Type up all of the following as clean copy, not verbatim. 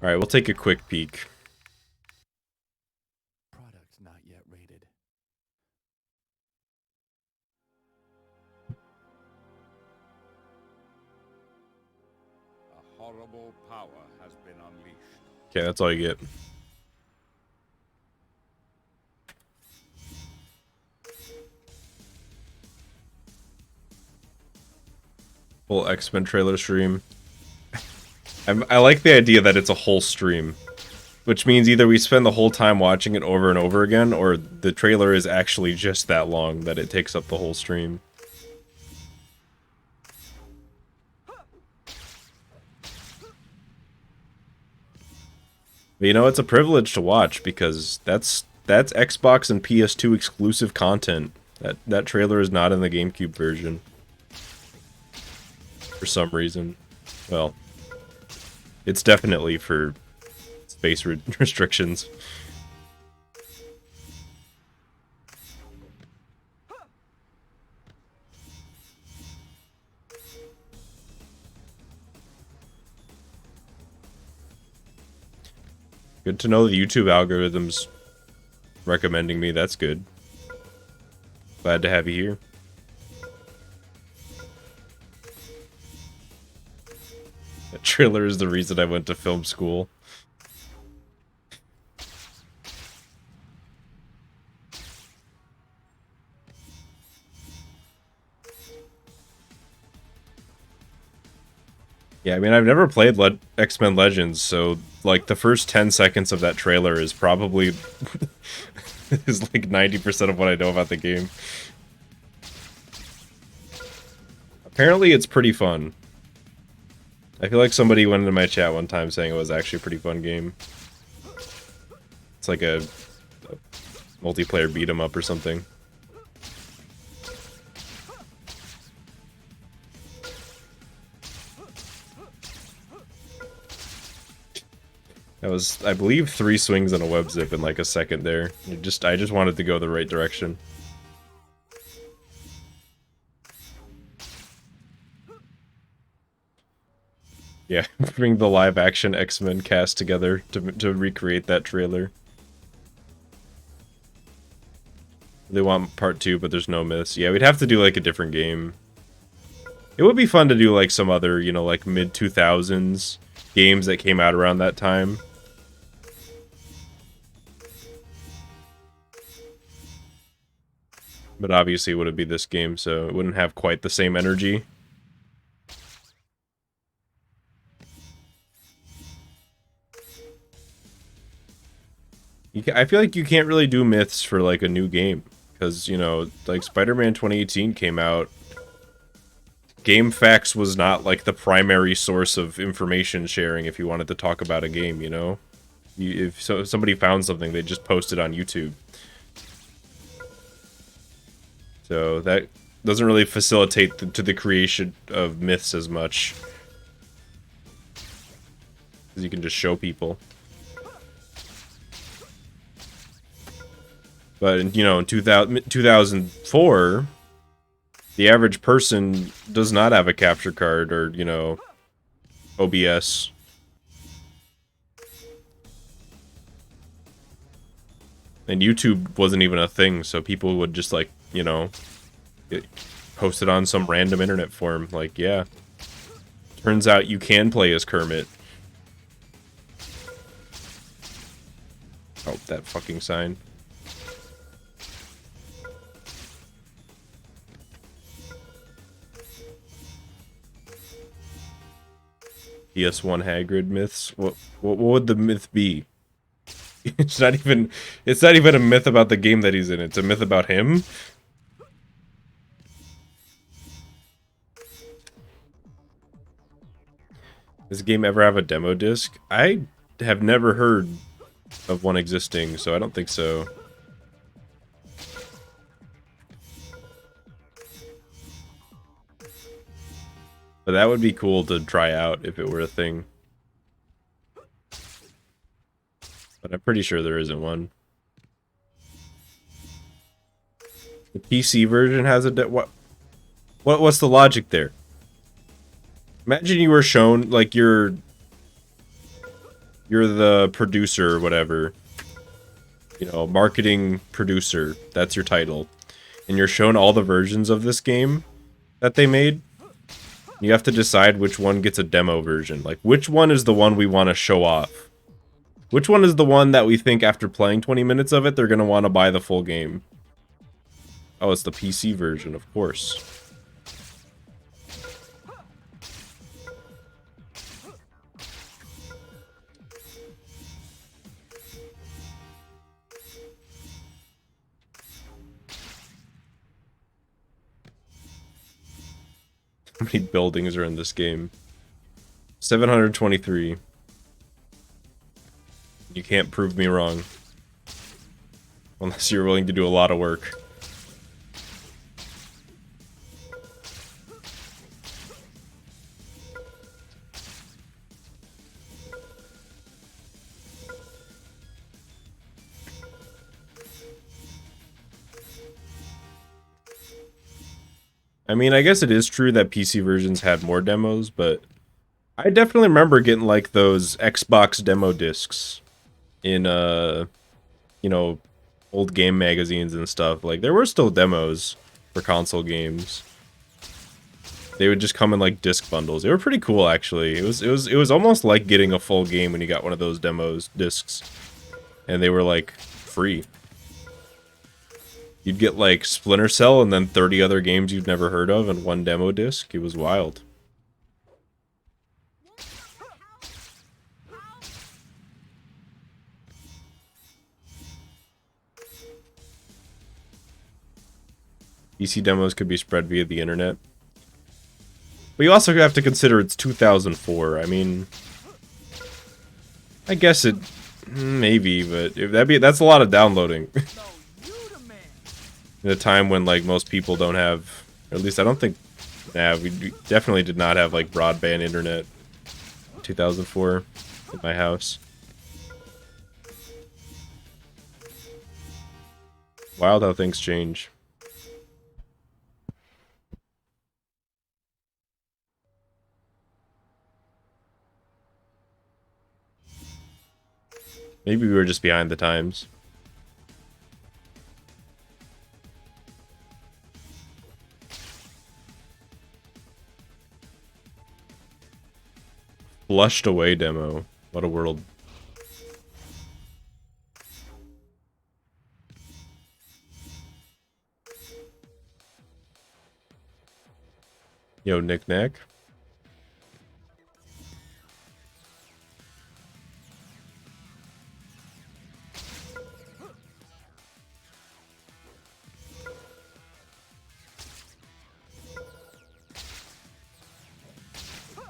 All right, we'll take a quick peek. Product not yet rated. A horrible power has been unleashed. Okay, that's all you get. Full X-Men trailer stream. I like the idea that it's a whole stream, which means either we spend the whole time watching it over and over again, or the trailer is actually just that long that it takes up the whole stream. But you know, it's a privilege to watch because that's Xbox and PS2 exclusive content. That trailer is not in the GameCube version. For some reason. Well, it's definitely for space restrictions. Good to know the YouTube algorithm's recommending me. That's good. Glad to have you here. That trailer is the reason I went to film school. Yeah, I mean, I've never played X-Men Legends, so, like, the first 10 seconds of that trailer is probably... is, like, 90% of what I know about the game. Apparently, it's pretty fun. I feel like somebody went into my chat one time saying it was actually a pretty fun game. It's like a multiplayer beat-em-up or something. That was, I believe, 3 swings and a web zip in like a second there. I just wanted to go the right direction. Yeah, bring the live-action X-Men cast together to recreate that trailer. They want part 2, but there's no myths. Yeah, we'd have to do like a different game. It would be fun to do like some other, you know, like mid-2000s games that came out around that time. But obviously it wouldn't be this game, so it wouldn't have quite the same energy. I feel like you can't really do myths for like a new game. Because, you know, like Spider-Man 2018 came out. GameFAQs was not like the primary source of information sharing if you wanted to talk about a game, you know? If somebody found something, they just post it on YouTube. So that doesn't really facilitate to the creation of myths as much. Because you can just show people. But, you know, in 2004, the average person does not have a capture card or, you know, OBS. And YouTube wasn't even a thing, so people would just, like, you know, post it on some random internet forum. Like, yeah. Turns out you can play as Kermit. Oh, that fucking sign. PS1 Hagrid myths. What would the myth be? It's not even a myth about the game that he's in. It's a myth about him. Does the game ever have a demo disc? I have never heard of one existing, so I don't think so. But that would be cool to try out if it were a thing. But I'm pretty sure there isn't one. The PC version has a what's the logic there? Imagine you were shown like your You're the producer or whatever. You know, marketing producer. That's your title. And you're shown all the versions of this game that they made. You have to decide which one gets a demo version. Like, which one is the one we want to show off? Which one is the one that we think after playing 20 minutes of it, they're going to want to buy the full game? Oh, it's the PC version, of course. How many buildings are in this game? 723. You can't prove me wrong. Unless you're willing to do a lot of work. I mean, I guess it is true that PC versions had more demos, but I definitely remember getting like those Xbox demo discs in you know, old game magazines and stuff. Like there were still demos for console games. They would just come in like disc bundles. They were pretty cool actually. It was almost like getting a full game when you got one of those demos discs. And they were like free. You'd get like Splinter Cell and then 30 other games you'd never heard of in one demo disc. It was wild. PC demos could be spread via the internet. But you also have to consider it's 2004. I mean, I guess it maybe, but if that's a lot of downloading. In a time when like most people don't have, or at least I don't think, we definitely did not have like broadband internet in 2004 in my house. Wild how things change. Maybe we were just behind the times. Flushed away demo. What a world. Yo, knick-knack.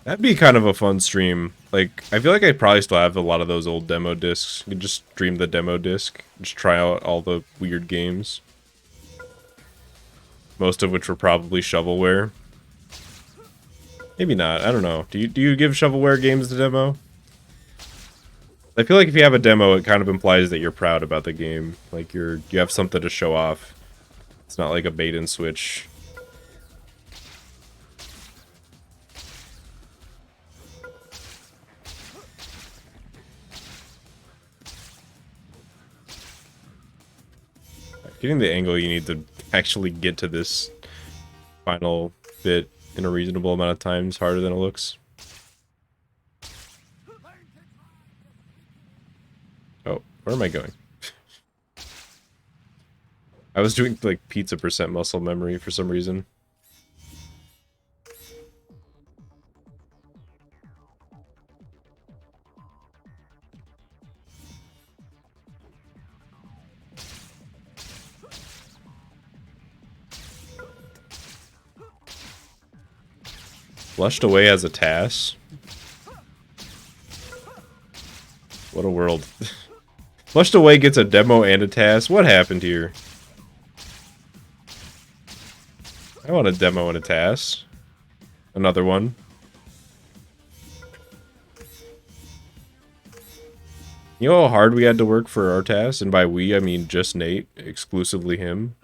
That'd be kind of a fun stream. Like, I feel like I probably still have a lot of those old demo discs. You could just stream the demo disc. Just try out all the weird games. Most of which were probably shovelware. Maybe not. I don't know. Do you give shovelware games the demo? I feel like if you have a demo, it kind of implies that you're proud about the game. Like you have something to show off. It's not like a bait and switch. Getting the angle you need to actually get to this final bit in a reasonable amount of time is harder than it looks. Oh, where am I going? I was doing like pizza percent muscle memory for some reason. Flushed away as a task. What a world. Flushed away gets a demo and a task. What happened here? I want a demo and a task. Another one. You know how hard we had to work for our task? And by we, I mean just Nate. Exclusively him.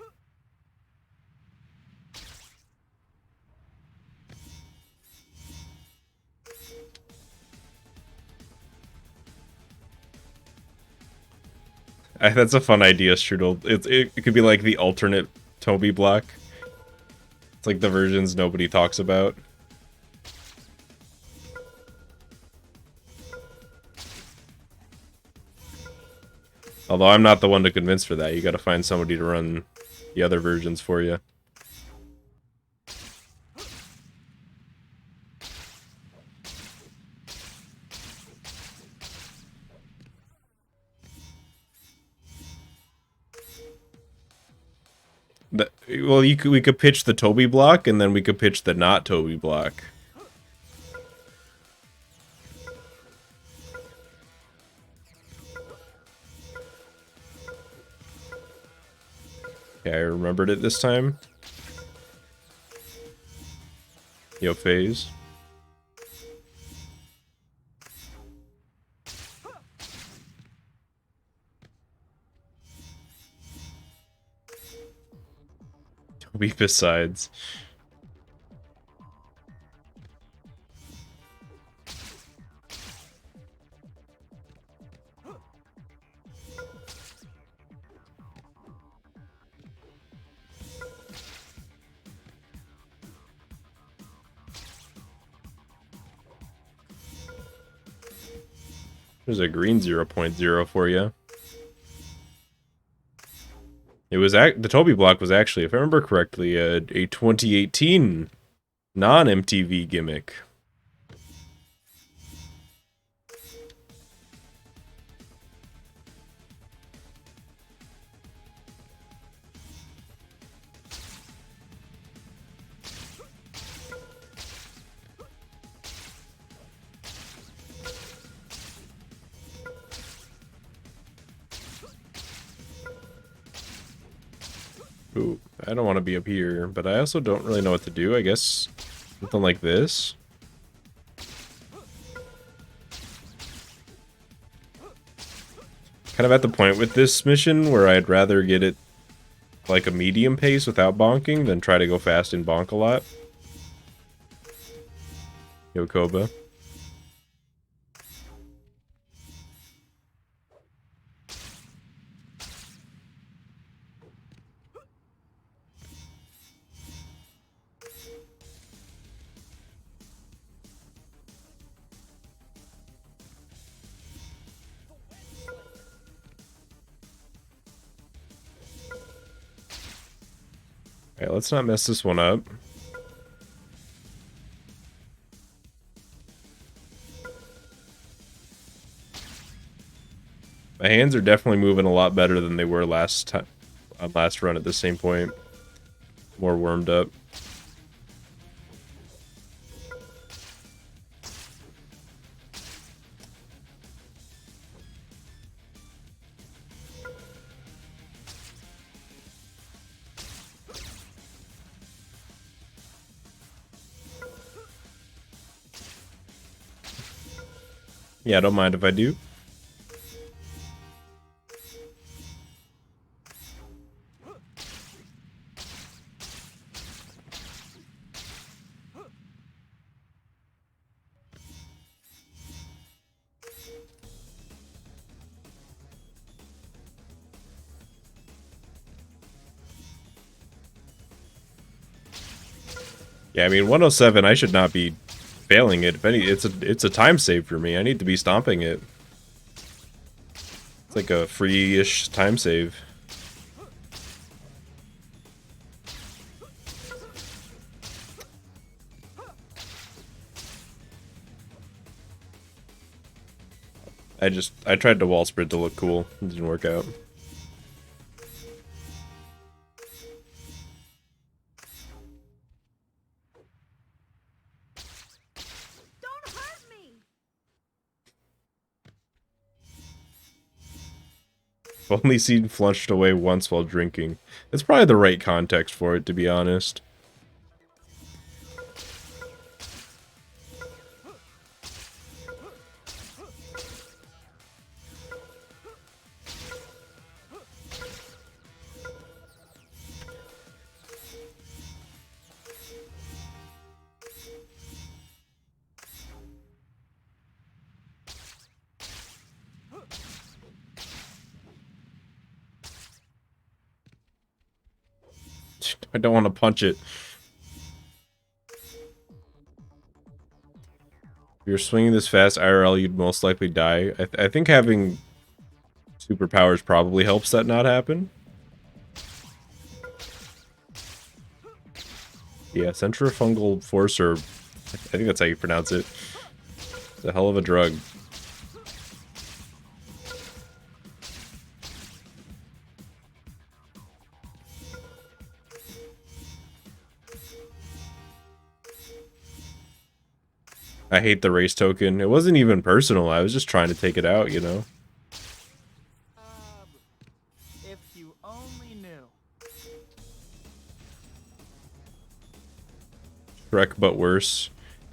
That's a fun idea, Strudel. It could be like the alternate Toby block. It's like the versions nobody talks about. Although I'm not the one to convince for that. You gotta find somebody to run the other versions for you. Well, we could pitch the Toby block, and then we could pitch the not Toby block. Okay, I remembered it this time. Yo, phase. Toby besides. There's a green 0.0 for you. It was the Toby block was actually, if I remember correctly, a 2018 non-MTV gimmick. Ooh, I don't want to be up here, but I also don't really know what to do. I guess something like this. Kind of at the point with this mission where I'd rather get it like a medium pace without bonking than try to go fast and bonk a lot. Yo, Koba. Alright, let's not mess this one up. My hands are definitely moving a lot better than they were last time, last run at the same point. More warmed up. Yeah, I don't mind if I do. Yeah, I mean 107. I should not be failing it. If any, it's a time save for me. I need to be stomping it. It's like a free-ish time save. I tried to wall sprint to look cool. It didn't work out. Don't hurt me. I've only seen flushed away once while drinking. It's probably the right context for it, to be honest. I don't want to punch it. If you're swinging this fast IRL, you'd most likely die. I think having superpowers probably helps that not happen. Yeah, centrifugal force, or I think that's how you pronounce it. It's a hell of a drug. I hate the race token. It wasn't even personal. I was just trying to take it out, you know? If you only knew. Shrek, but worse.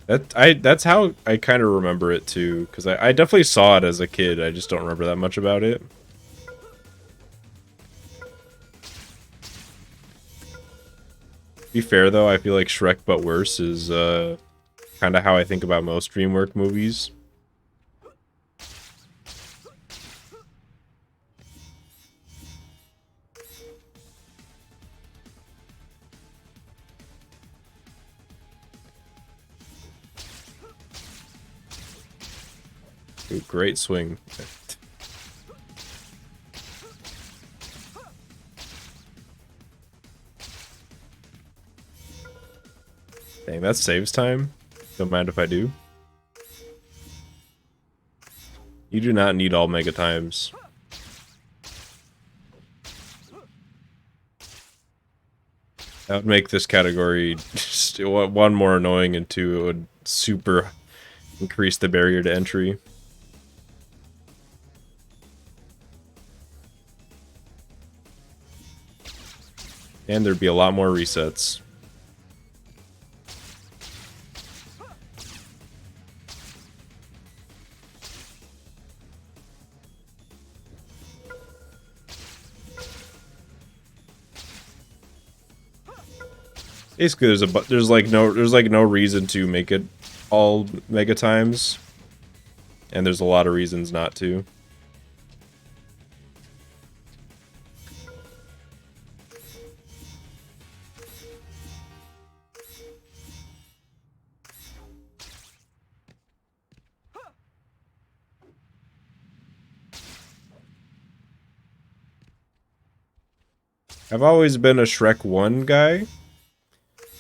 That's how I kind of remember it too, because I definitely saw it as a kid. I just don't remember that much about it. To be fair though, I feel like Shrek, but worse is kind of how I think about most DreamWorks movies. Ooh, great swing. Dang, that saves time. Don't mind if I do. You do not need all mega times. That would make this category just one, more annoying, and two, it would super increase the barrier to entry. And there'd be a lot more resets. Basically, there's like no reason to make it all mega times, and there's a lot of reasons not to. I've always been a Shrek 1 guy.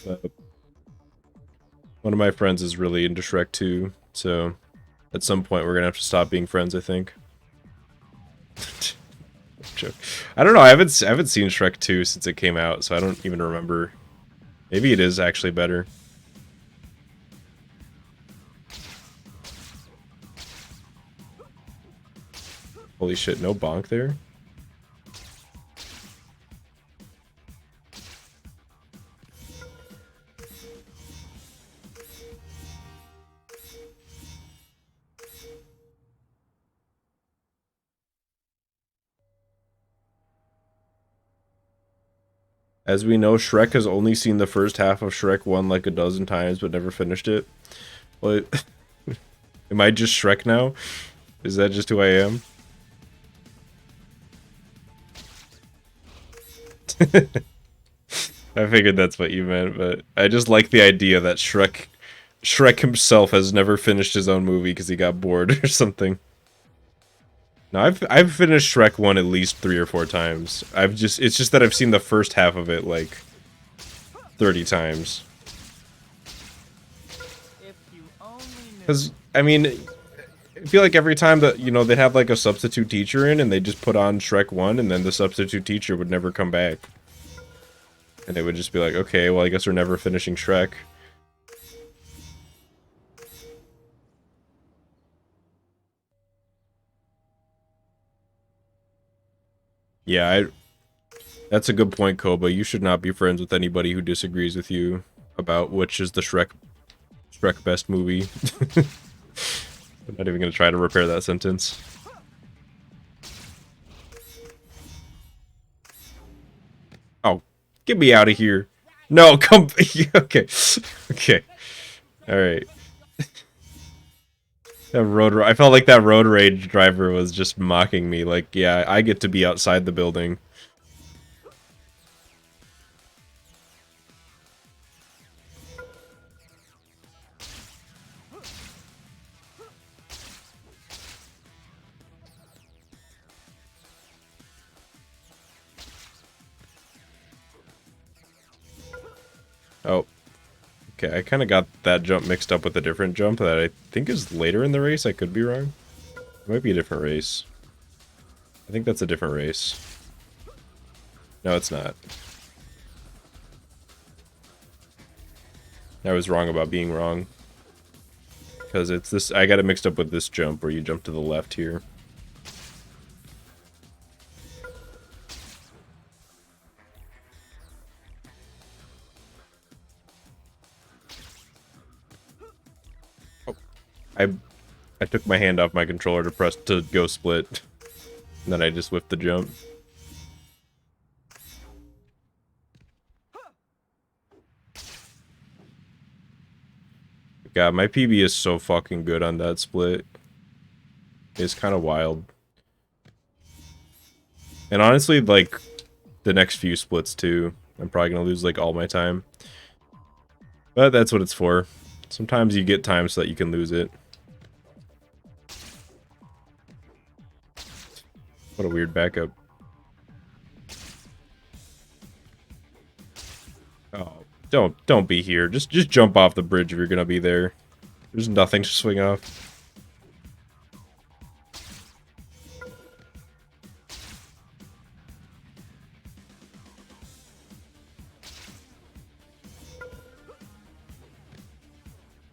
But one of my friends is really into Shrek 2, so at some point we're gonna have to stop being friends, I think. Joke. I don't know, I haven't seen Shrek 2 since it came out, so I don't even remember. Maybe it is actually better. Holy shit, no bonk there? As we know, Shrek has only seen the first half of Shrek 1 like a dozen times, but never finished it. What? Am I just Shrek now? Is that just who I am? I figured that's what you meant, but I just like the idea that Shrek himself has never finished his own movie because he got bored or something. No, I've finished Shrek 1 at least 3 or 4 times. It's just that I've seen the first half of it like 30 times. Because, I mean, I feel like every time that, you know, they'd have like a substitute teacher in and they just put on Shrek 1 and then the substitute teacher would never come back. And it would just be like, okay, well I guess we're never finishing Shrek. Yeah, that's a good point, Koba. You should not be friends with anybody who disagrees with you about which is the Shrek best movie. I'm not even gonna try to repair that sentence. Oh, get me out of here. No, come. Okay. Okay. Alright. I felt like that road rage driver was just mocking me. Like, yeah, I get to be outside the building. Oh, okay. I kind of got that jump mixed up with a different jump that I think is later in the race. I could be wrong. It might be a different race. I think that's a different race. No, it's not. I was wrong about being wrong. Because it's this, I got it mixed up with this jump where you jump to the left here. Oh, I took my hand off my controller to press to go split. And then I just whiffed the jump. God, my PB is so fucking good on that split. It's kind of wild. And honestly, like, the next few splits too. I'm probably gonna lose, like, all my time. But that's what it's for. Sometimes you get time so that you can lose it. What a weird backup. Oh, don't be here. Just jump off the bridge if you're gonna be there. There's nothing to swing off.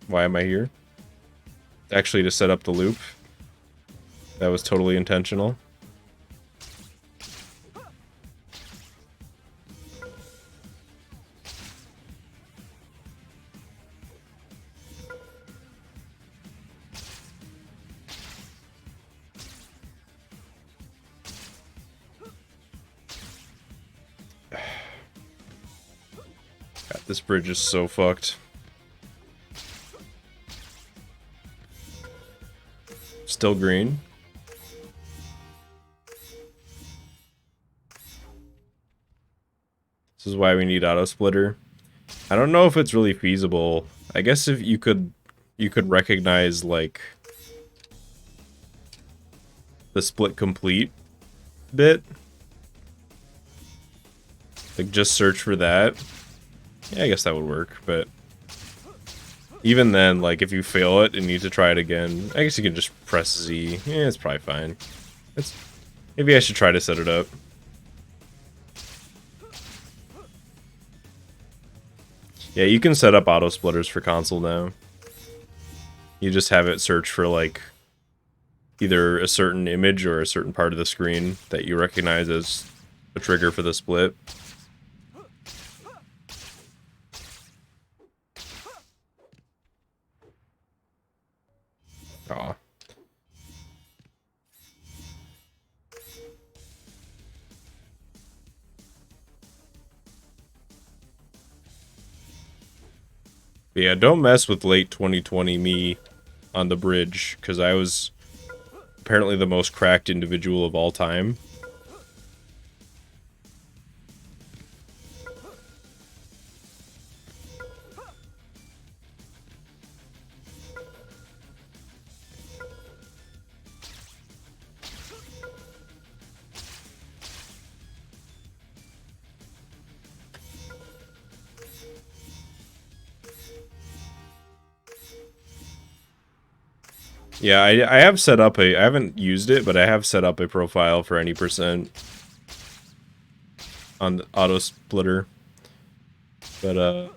Why am I here? Actually, to set up the loop. That was totally intentional. God, this bridge is so fucked. Still green. This is why we need auto splitter. I don't know if it's really feasible. I guess if you could recognize like the split complete bit. Like just search for that. Yeah, I guess that would work, but even then, like, if you fail it and need to try it again, I guess you can just press Z. Yeah, it's probably fine. Maybe I should try to set it up. Yeah, you can set up auto splitters for console now. You just have it search for, like, either a certain image or a certain part of the screen that you recognize as a trigger for the split. Aw. But yeah, don't mess with late 2020 me on the bridge, because I was apparently the most cracked individual of all time. Yeah, I have set up I haven't used it, but I have set up a profile for any percent on the auto splitter. But, the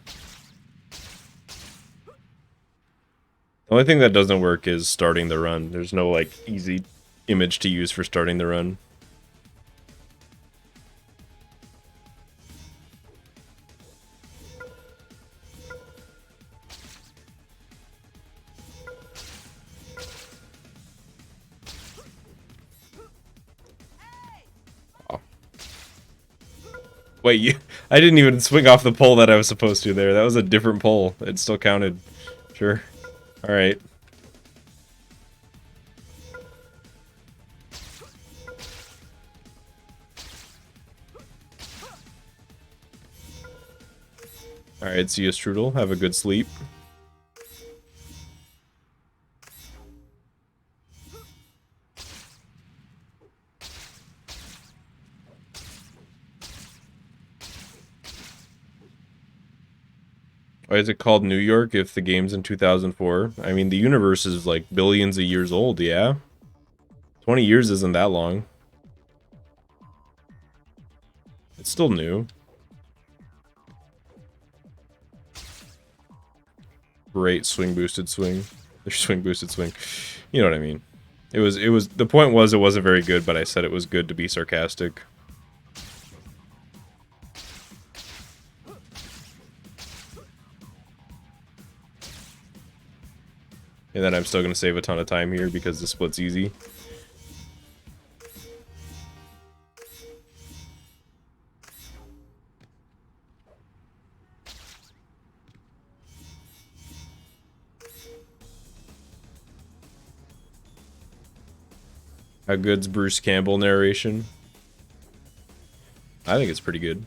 only thing that doesn't work is starting the run. There's no, like, easy image to use for starting the run. Wait, I didn't even swing off the pole that I was supposed to there. That was a different pole. It still counted. Sure. Alright. Alright, see you, Strudel. Have a good sleep. Why is it called New York if the game's in 2004? I mean, the universe is like billions of years old, yeah? 20 years isn't that long. It's still new. Great swing boosted swing. There's swing boosted swing. You know what I mean. The point was it wasn't very good, but I said it was good to be sarcastic. And then I'm still going to save a ton of time here because the split's easy. How good's Bruce Campbell narration? I think it's pretty good.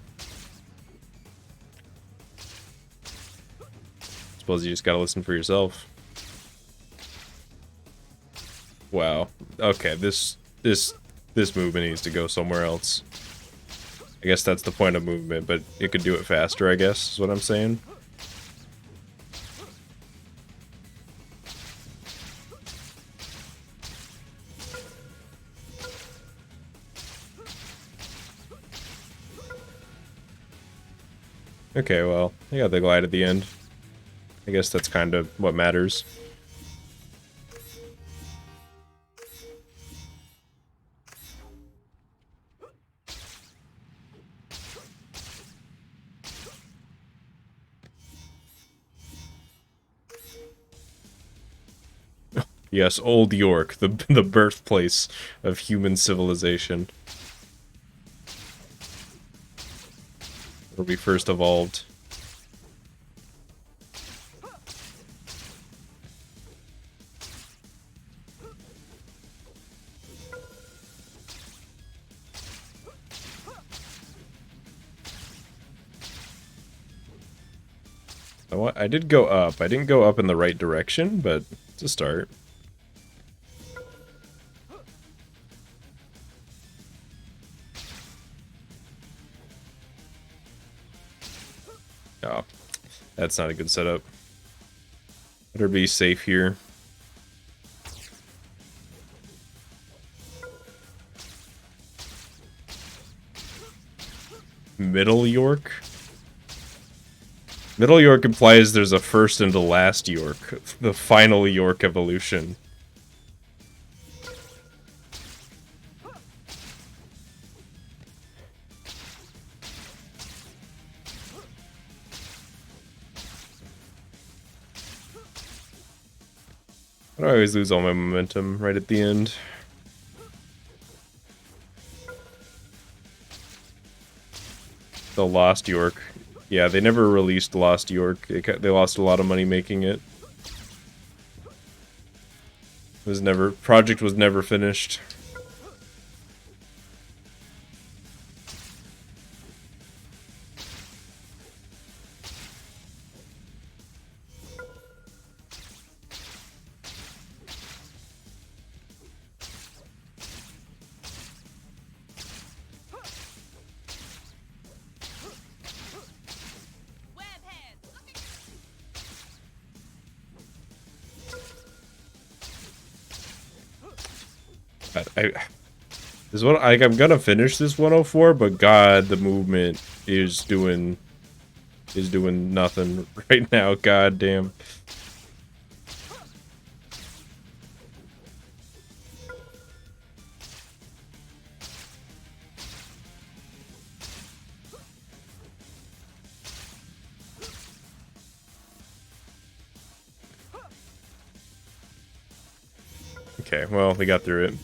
Suppose you just gotta listen for yourself. Wow. Okay, this movement needs to go somewhere else. I guess that's the point of movement, but it could do it faster, I guess, is what I'm saying. Okay, well, I got the glide at the end. I guess that's kind of what matters. Yes, Old York, the birthplace of human civilization. Where we first evolved. I did go up. I didn't go up in the right direction, but it's a start. Oh, that's not a good setup. Better be safe here. Middle York? Middle York implies there's a first and a last York. The final York evolution. I always lose all my momentum right at the end. The Lost York. Yeah, they never released Lost York. They lost a lot of money making it. Project was never finished. I'm gonna finish this 104, but God, the movement is doing nothing right now. God damn. Okay, well, we got through it.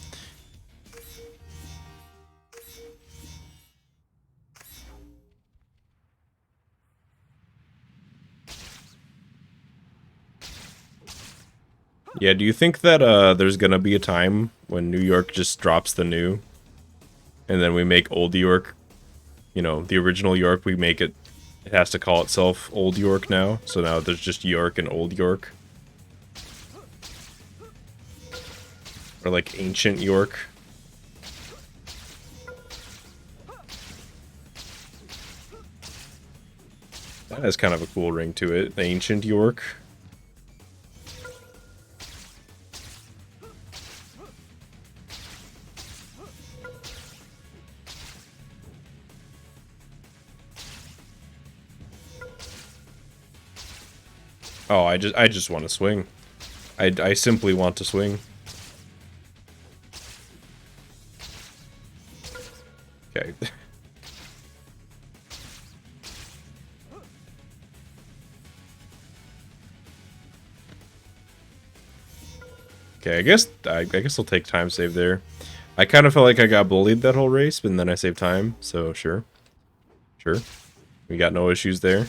Yeah, do you think that there's gonna be a time when New York just drops the new, and then we make Old York, you know, the original York, we make it, it has to call itself Old York now, so now there's just York and Old York. Or like Ancient York. That has kind of a cool ring to it. The Ancient York. Oh, I just want to swing. I simply want to swing. Okay. Okay, I guess I'll take time save there. I kind of felt like I got bullied that whole race, but then I saved time, so sure. Sure. We got no issues there.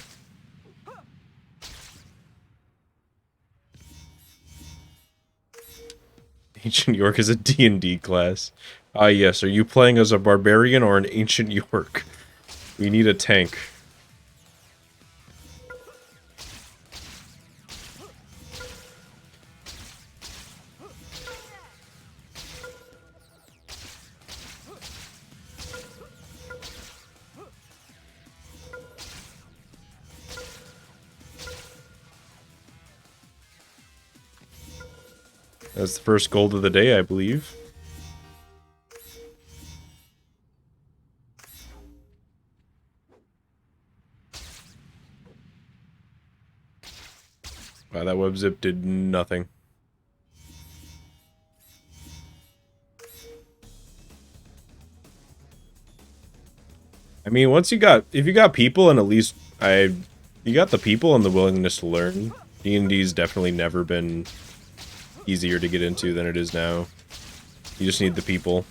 Ancient York is a D&D class. Ah, yes. Are you playing as a barbarian or an Ancient York? We need a tank. That's the first gold of the day, I believe. Wow, that web zip did nothing. I mean, if you got people and at least you got the people and the willingness to learn, D&D's definitely never been easier to get into than it is now. You just need the people.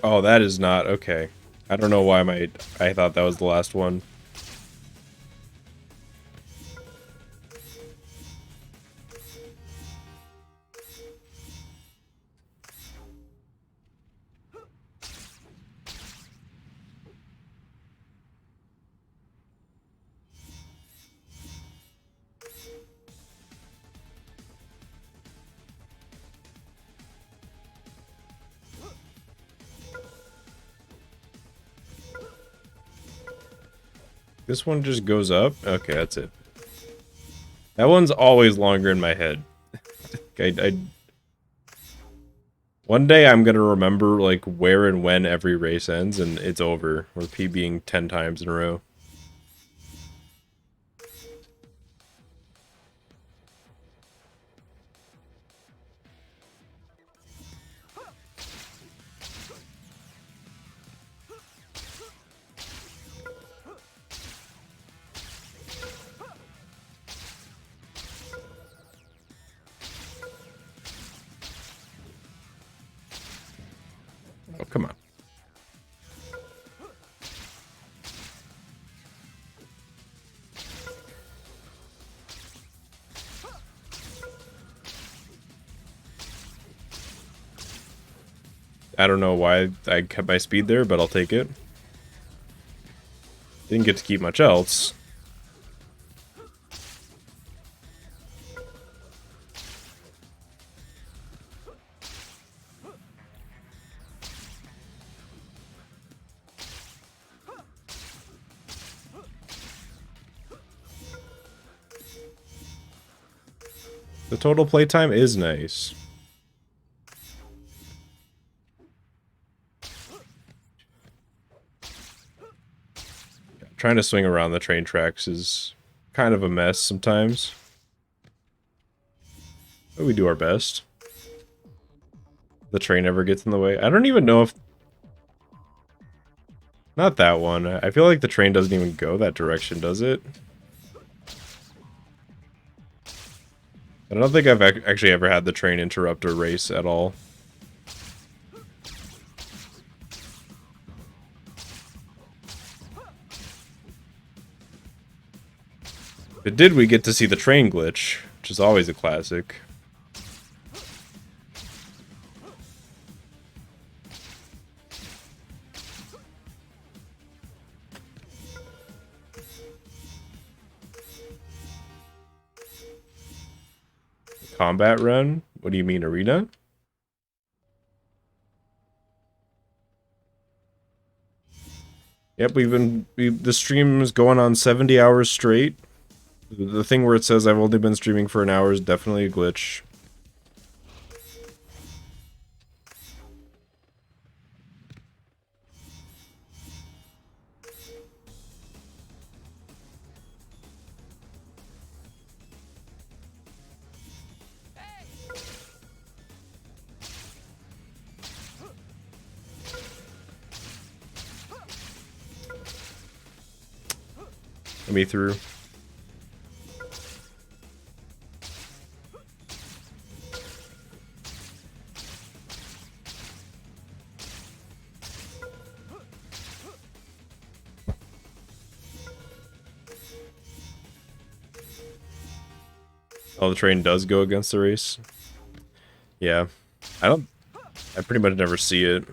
Oh, that is not okay. I don't know why I thought that was the last one. This one just goes up? Okay, that's it. That one's always longer in my head. One day I'm gonna remember, like, where and when every race ends, and it's over. We're PBing 10 times in a row. Oh, come on. I don't know why I kept my speed there, but I'll take it. Didn't get to keep much else. The total playtime is nice. Trying to swing around the train tracks is kind of a mess sometimes. But we do our best. The train ever gets in the way. I don't even know if... Not that one. I feel like the train doesn't even go that direction, does it? I don't think I've actually ever had the train interrupt a race at all. If it did, we get to see the train glitch, which is always a classic. Combat run? What do you mean, arena? Yep, the stream is going on 70 hours straight. The thing where it says I've only been streaming for an hour is definitely a glitch. Let me through. Oh, the train does go against the race? Yeah. I pretty much never see it.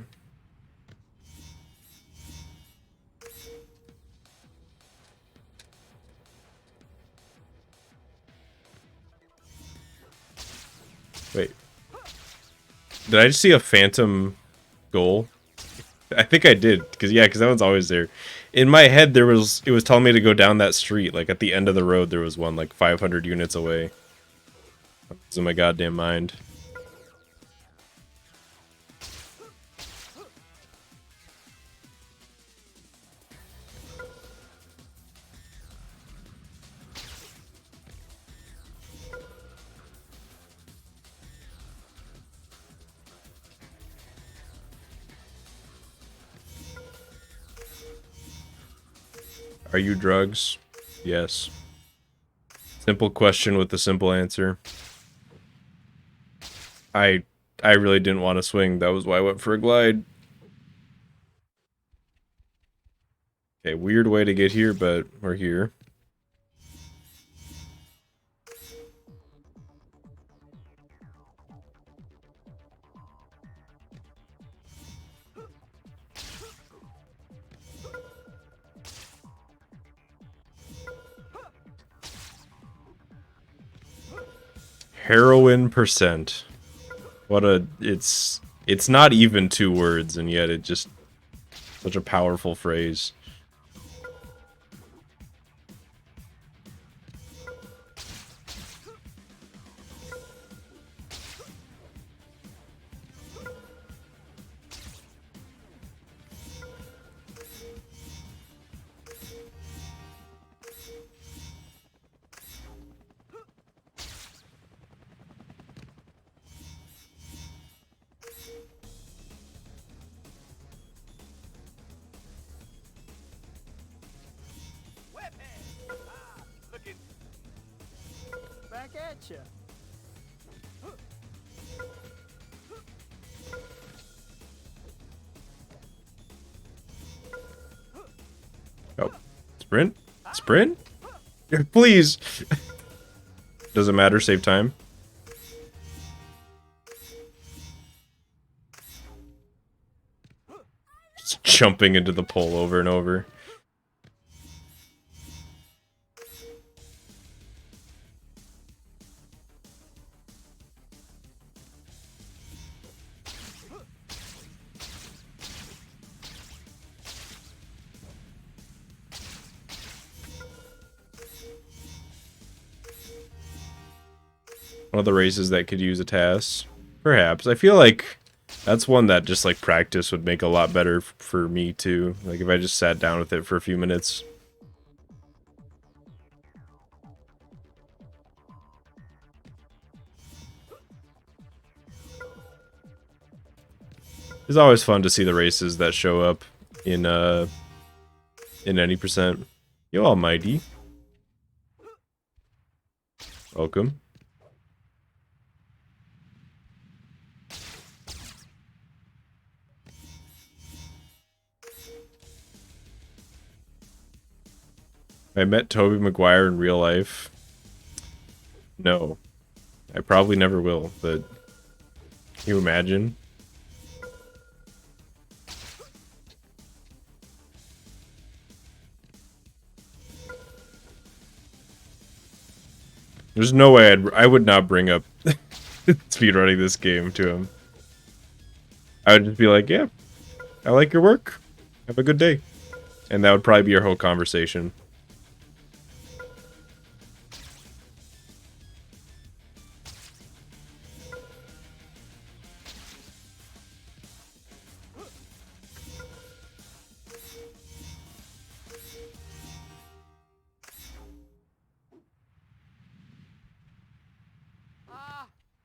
Wait. Did I just see a phantom goal? I think I did, because that one's always there. In my head, it was telling me to go down that street. Like, at the end of the road, there was one, like, 500 units away. It's in my goddamn mind. Are you drugs? Yes. Simple question with a simple answer. I really didn't want to swing. That was why I went for a glide. Okay, weird way to get here, but we're here. Heroin percent. What a it's not even 2 words, and yet it just such a powerful phrase. Back at ya. Oh, sprint? Sprint? Please! Doesn't matter, save time. Just jumping into the pole over and over. One of the races that could use a task. Perhaps. I feel like that's one that just like practice would make a lot better for me too. Like if I just sat down with it for a few minutes. It's always fun to see the races that show up in any percent. Yo, almighty. Welcome. I met Tobey Maguire in real life. No. I probably never will, but can you imagine? There's no way I would not bring up speedrunning this game to him. I would just be like, yeah, I like your work. Have a good day. And that would probably be our whole conversation.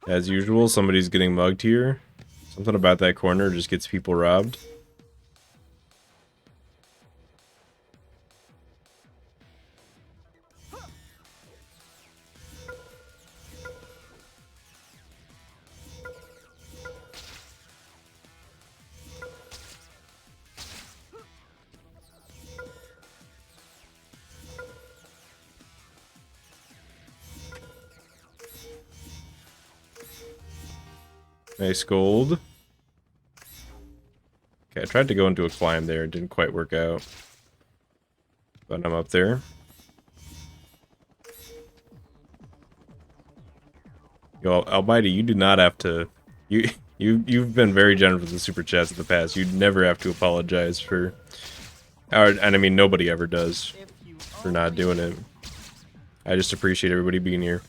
As usual, somebody's getting mugged here. Something about that corner just gets people robbed. Nice gold. Okay, I tried to go into a climb there. It didn't quite work out. But I'm up there. Yo, Almighty, you do not have to... You've been very generous with the super chats in the past. You never have to apologize for... and I mean, nobody ever does for not doing it. I just appreciate everybody being here.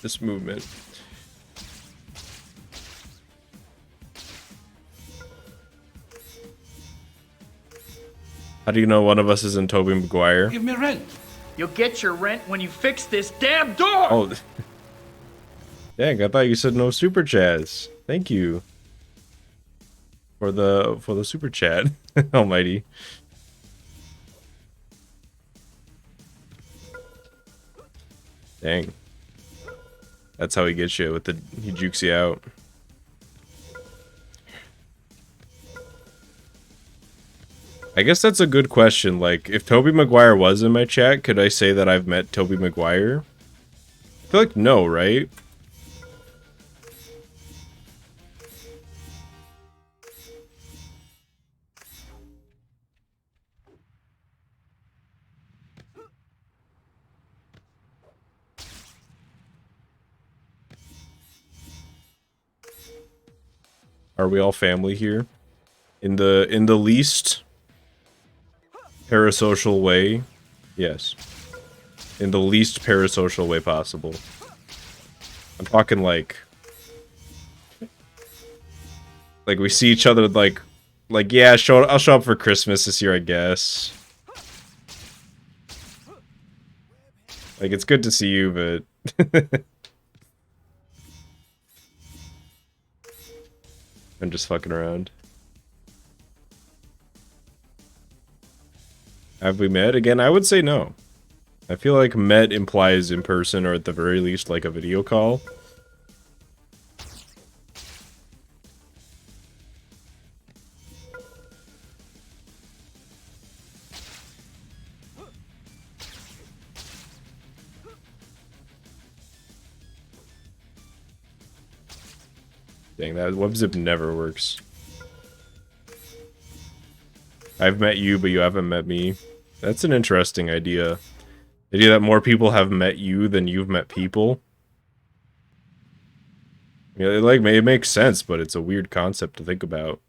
This movement. How do you know one of us isn't Tobey Maguire? Give me rent. You'll get your rent when you fix this damn door! Oh, dang! I thought you said no super chats. Thank you for the super chat, Almighty. Dang. That's how he gets you with he jukes you out. I guess that's a good question. Like, if Tobey Maguire was in my chat, could I say that I've met Tobey Maguire? I feel like no, right? Are we all family here? In the least parasocial way? Yes. In the least parasocial way possible. I'm talking like we see each other like yeah, I'll show up for Christmas this year, I guess. Like, it's good to see you, but I'm just fucking around. Have we met? Again, I would say no. I feel like met implies in person, or at the very least, like a video call. Dang, that web zip never works. I've met you, but you haven't met me. That's an interesting idea. The idea that more people have met you than you've met people. Yeah, it makes sense, but it's a weird concept to think about.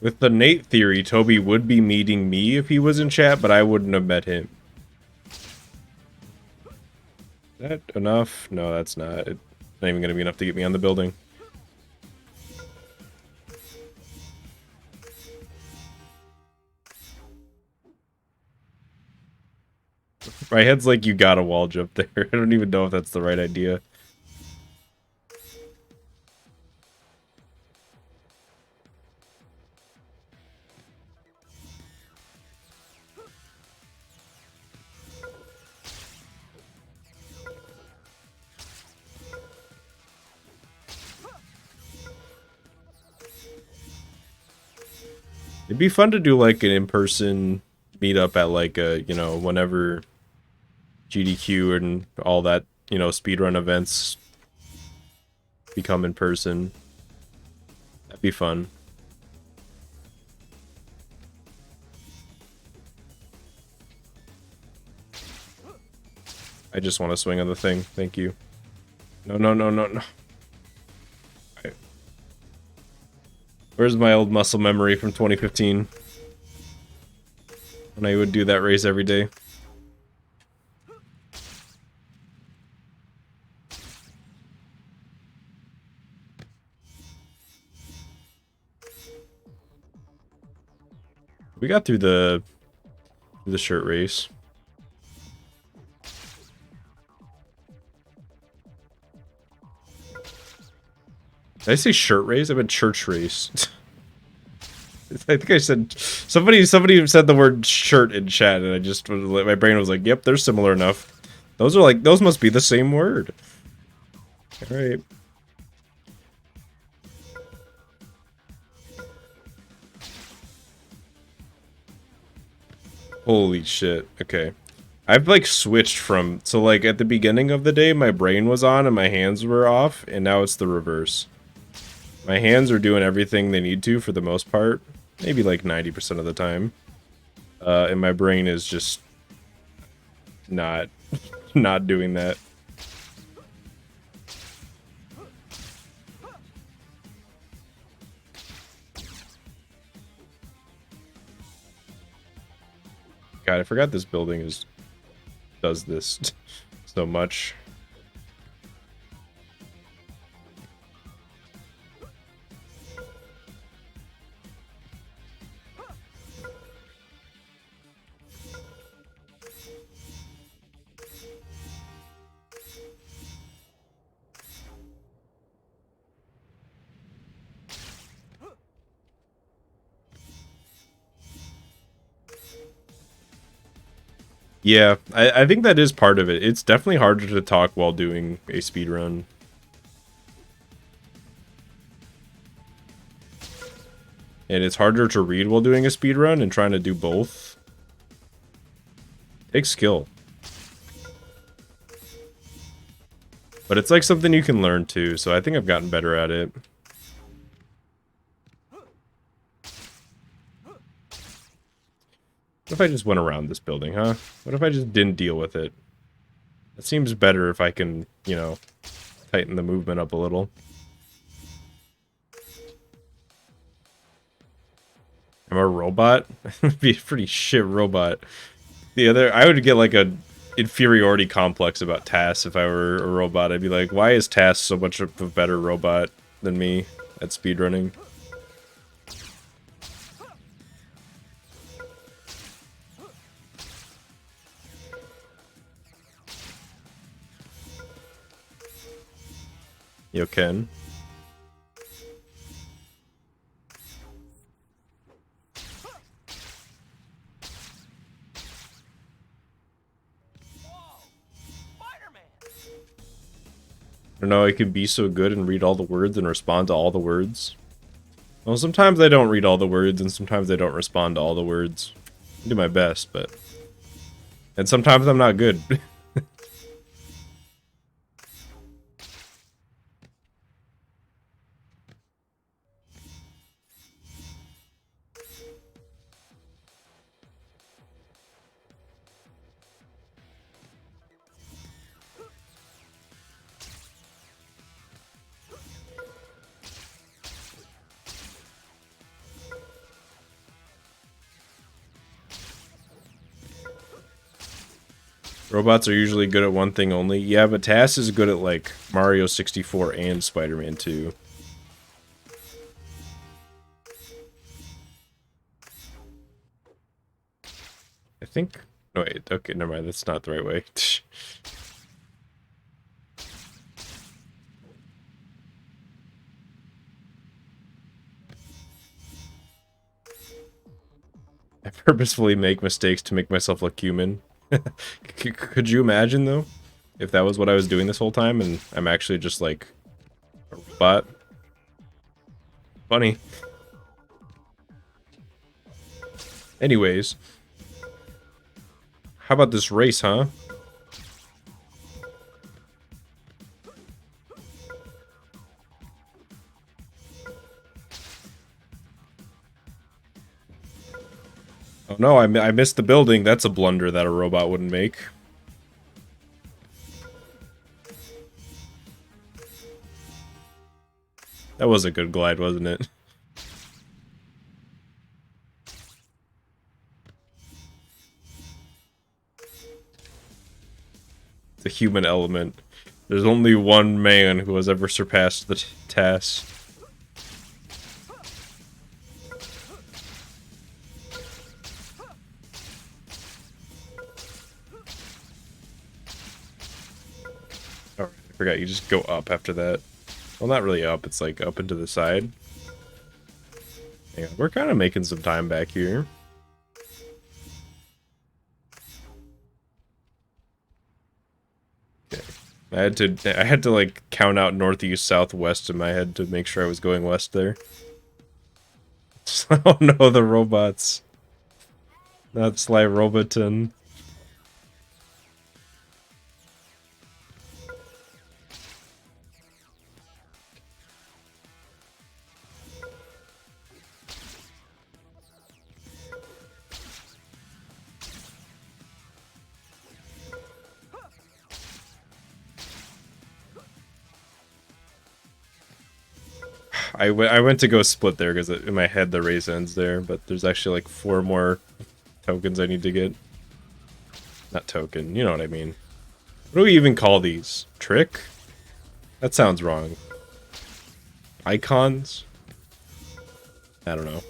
With the Nate theory, Toby would be meeting me if he was in chat, but I wouldn't have met him. Is that enough? No, that's not. It's not even going to be enough to get me on the building. My head's like, you gotta wall jump there. I don't even know if that's the right idea. It'd be fun to do like an in-person meetup at like a, you know, whenever GDQ and all that, you know, speedrun events become in person. That'd be fun. I just want to swing on the thing. Thank you. No, no, no, no, no. Right. Where's my old muscle memory from 2015? When I would do that race every day. We got through the shirt race. Did I say shirt race? I meant church race. I think I said somebody said the word shirt in chat, and I just my brain was like, "Yep, they're similar enough." Those are like those must be the same word. All right. Holy shit. Okay. I've like switched from so like at the beginning of the day my brain was on and my hands were off, and now it's the reverse. My hands are doing everything they need to for the most part, maybe like 90% of the time. And my brain is just not doing that. God, I forgot this building does this so much. Yeah, I think that is part of it. It's definitely harder to talk while doing a speedrun. And it's harder to read while doing a speedrun, and trying to do both takes skill. But it's like something you can learn too, so I think I've gotten better at it. What if I just went around this building, huh? What if I just didn't deal with it? It seems better if I can, you know, tighten the movement up a little. I'm a robot? Be a pretty shit robot. I would get like a inferiority complex about Tass if I were a robot. I'd be like, why is Tass so much of a better robot than me at speedrunning? Yo, Ken. I don't know, I can be so good and read all the words and respond to all the words. Well, sometimes I don't read all the words, and sometimes I don't respond to all the words. I do my best, but... And sometimes I'm not good. Robots are usually good at one thing only. Yeah, but Tass is good at, like, Mario 64 and Spider-Man 2. I think No, wait, okay, never mind. That's not the right way. I purposefully make mistakes to make myself look human. Could you imagine, though, if that was what I was doing this whole time, and I'm actually just, like, a robot? Funny. Anyways. How about this race, huh? Oh no, I missed the building. That's a blunder that a robot wouldn't make. That was a good glide, wasn't it? The human element. There's only one man who has ever surpassed the task. Alright, I forgot you just go up after that. Well, not really up, it's like up and to the side. Yeah, we're kind of making some time back here. Okay. I had to like count out northeast, southwest in my head to make sure I was going west there. Oh no, the robots. Not Slyroboton. I went to go split there because in my head the race ends there, but there's actually like 4 more tokens I need to get. Not token, you know what I mean. What do we even call these? Trick? That sounds wrong. Icons? I don't know.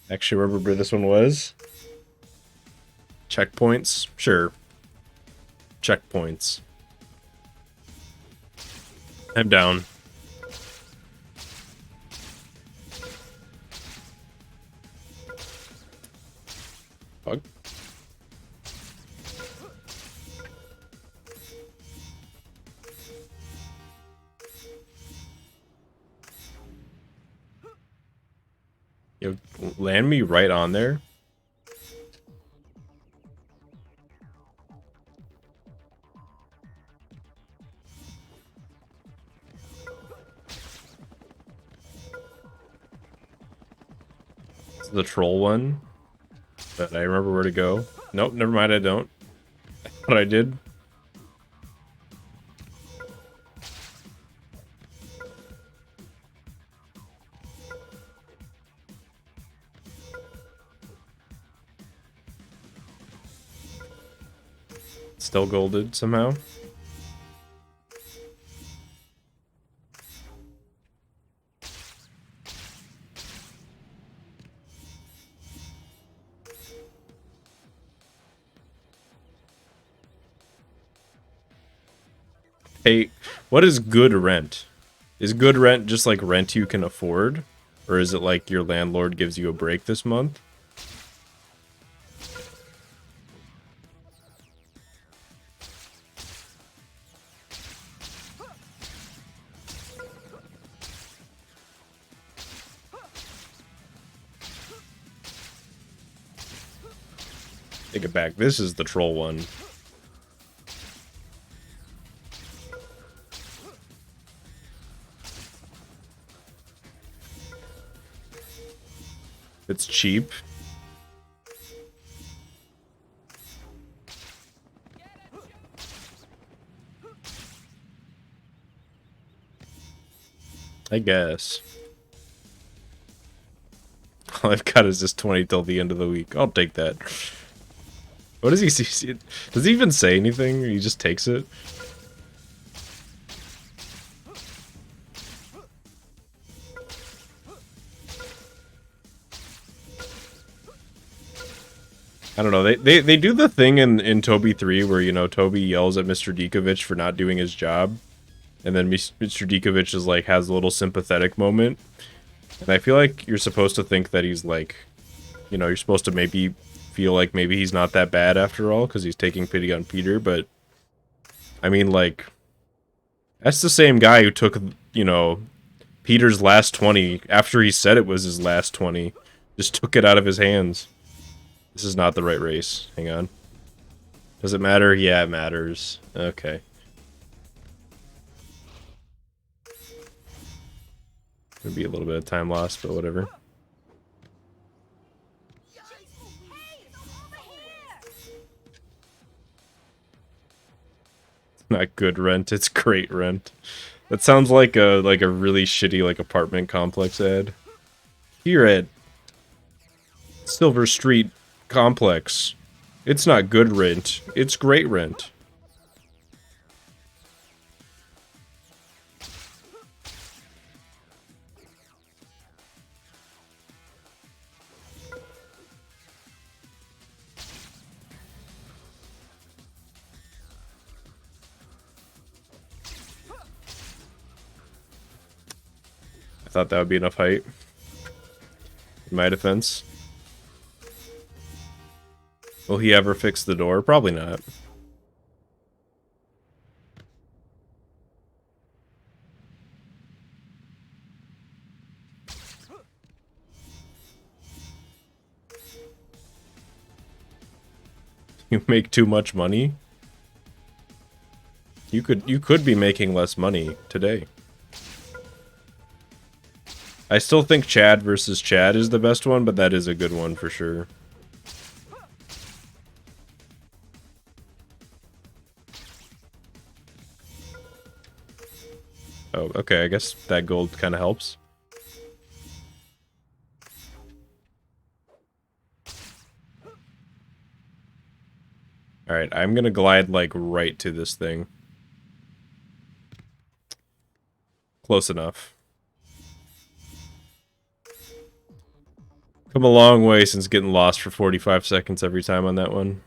Actually, remember where this one was? Checkpoints? Sure. Checkpoints. I'm down. Bug? Yo, land me right on there. This is the troll one. But I remember where to go. Nope, never mind, I don't. I thought I did. Still golded somehow. Hey, what is good rent? Is good rent just like rent you can afford? Or is it like your landlord gives you a break this month? Take it back. This is the troll one. It's cheap. I guess. All I've got is this 20 till the end of the week. I'll take that. What does he see? Does he even say anything? He just takes it? I don't know. They do the thing in Toby 3 where, you know, Toby yells at Mr. Dikovic for not doing his job. And then Mr. Dikovic is like, has a little sympathetic moment. And I feel like you're supposed to think that he's like, you know, you're supposed to maybe feel like maybe he's not that bad after all because he's taking pity on Peter. But, I mean, like, that's the same guy who took, you know, Peter's last 20 after he said it was his last 20. Just took it out of his hands. This is not the right race. Hang on. Does it matter? Yeah, it matters. Okay. Could be a little bit of time lost, but whatever. Not good rent, it's great rent. That sounds like a really shitty like apartment complex ad. Here at Silver Street Complex, it's not good rent, it's great rent. I thought that would be enough height. In my defense. Will he ever fix the door? Probably not. You make too much money? You could be making less money today. I still think Chad versus Chad is the best one, but that is a good one for sure. Oh, okay, I guess that gold kind of helps. Alright, I'm gonna glide, like, right to this thing. Close enough. Come a long way since getting lost for 45 seconds every time on that one.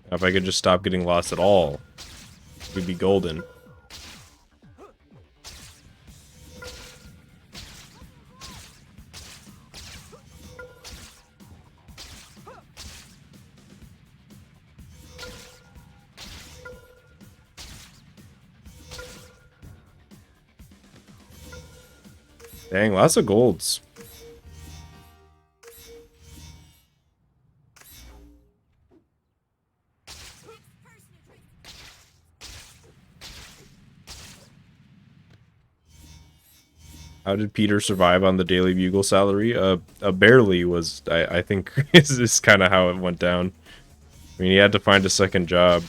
If I could just stop getting lost at all, we'd be golden. Dang, lots of golds. How did Peter survive on the Daily Bugle salary? Barely was, I think, is kind of how it went down. I mean, he had to find a second job.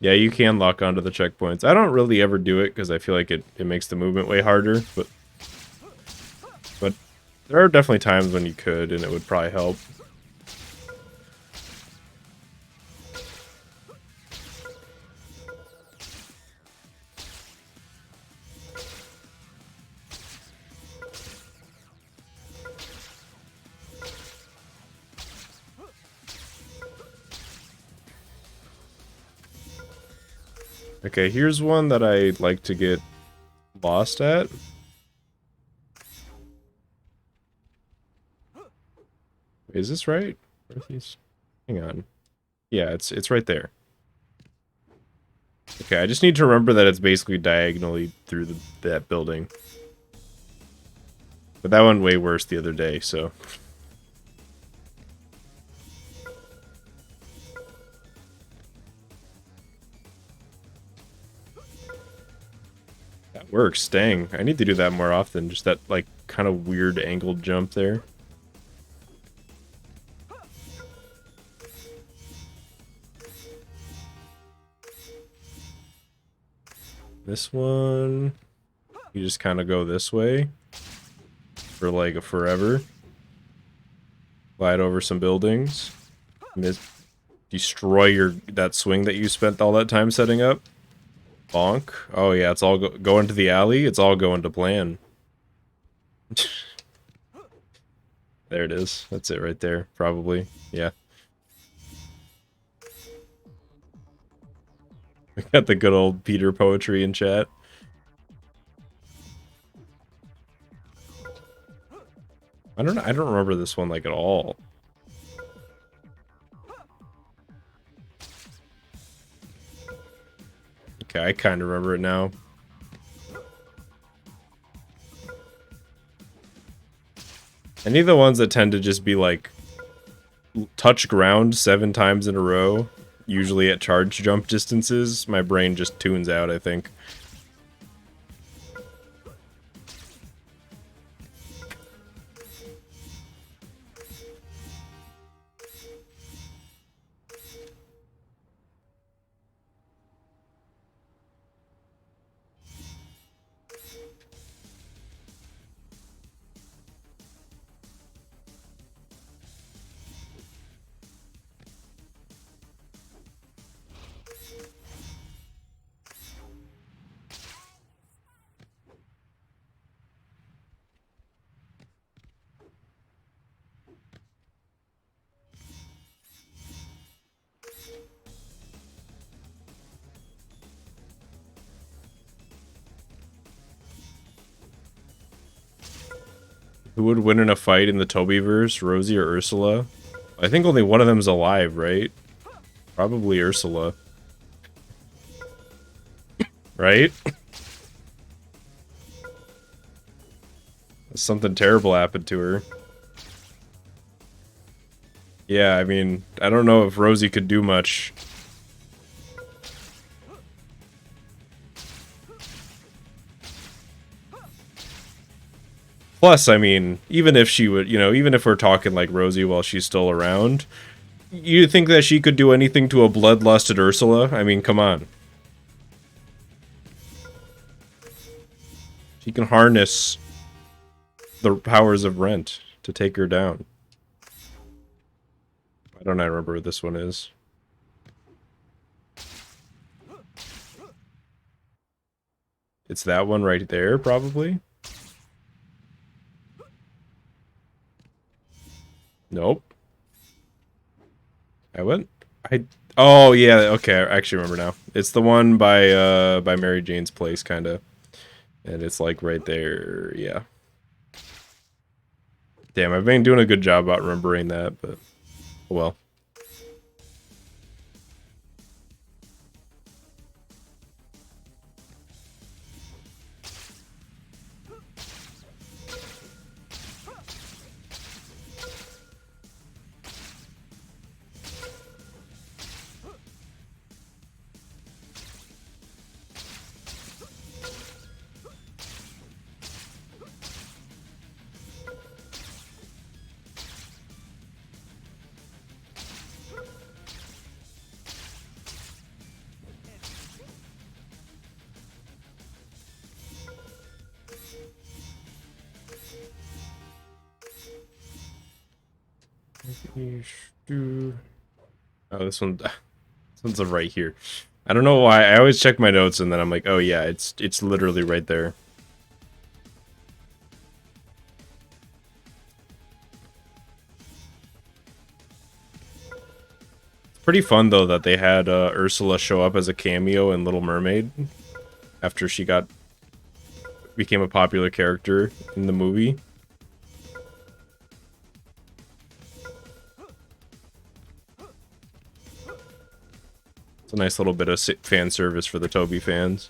Yeah, you can lock onto the checkpoints. I don't really ever do it because I feel like it makes the movement way harder, but there are definitely times when you could, and it would probably help. Okay, here's one that I'd like to get lost at. Is this right? Northeast? Hang on. Yeah, it's right there. Okay, I just need to remember that it's basically diagonally through that building. But that went way worse the other day, so... Works, dang. I need to do that more often. Just that, like, kind of weird angled jump there. This one, you just kind of go this way for like a forever. Glide over some buildings. Destroy that swing that you spent all that time setting up. Bonk. Oh yeah, it's all go into the alley. It's all going to plan. There it is. That's it right there. Probably. Yeah. We got the good old Peter poetry in chat. I don't remember this one like at all. Okay, I kind of remember it now. Any of the ones that tend to just be like touch ground 7 times in a row, usually at charge jump distances, my brain just tunes out, I think. Who would win in a fight in the Tobyverse, Rosie or Ursula? I think only one of them's alive, right? Probably Ursula. Right? Something terrible happened to her. Yeah, I mean, I don't know if Rosie could do much. Plus, I mean, even if she would, you know, even if we're talking like Rosie while she's still around, you think that she could do anything to a bloodlusted Ursula? I mean, come on. She can harness the powers of Rent to take her down. I don't remember what this one is. It's that one right there, probably? Nope. Oh yeah, okay, I actually remember now. It's the one by Mary Jane's place, kinda. And it's like right there, yeah. Damn, I've been doing a good job about remembering that, but oh well. Oh, this one's right here. I don't know why. I always check my notes and then I'm like, oh yeah, it's literally right there. It's pretty fun though that they had Ursula show up as a cameo in Little Mermaid after she became a popular character in the movie. It's a nice little bit of fan service for the Toby fans.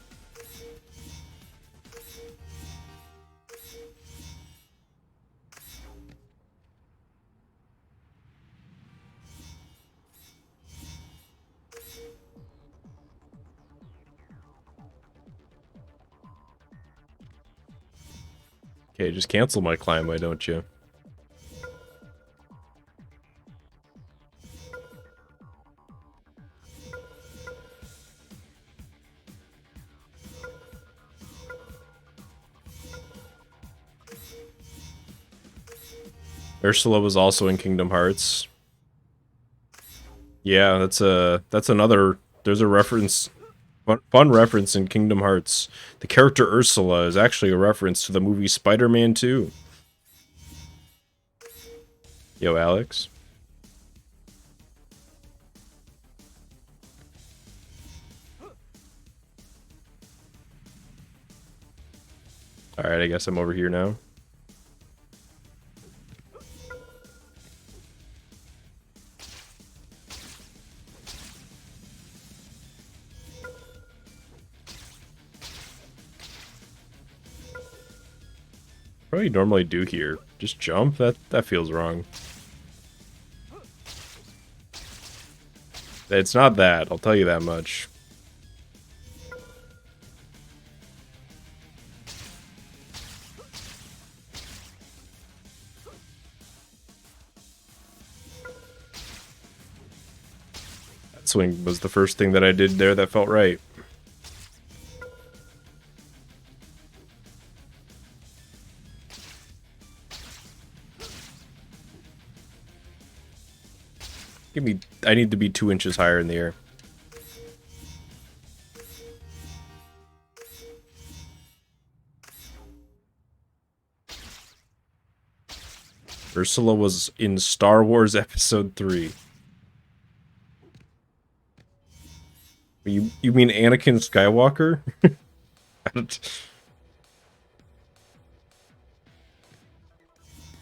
Okay, just cancel my climb, why don't you? Ursula was also in Kingdom Hearts. Yeah, that's another. There's a reference, fun reference in Kingdom Hearts. The character Ursula is actually a reference to the movie Spider-Man 2. Yo, Alex. All right, I guess I'm over here now. What do you normally do here? Just jump? That feels wrong. It's not that, I'll tell you that much. That swing was the first thing that I did there that felt right. I need to be 2 inches higher in the air. Ursula was in Star Wars Episode 3. You mean Anakin Skywalker? I'm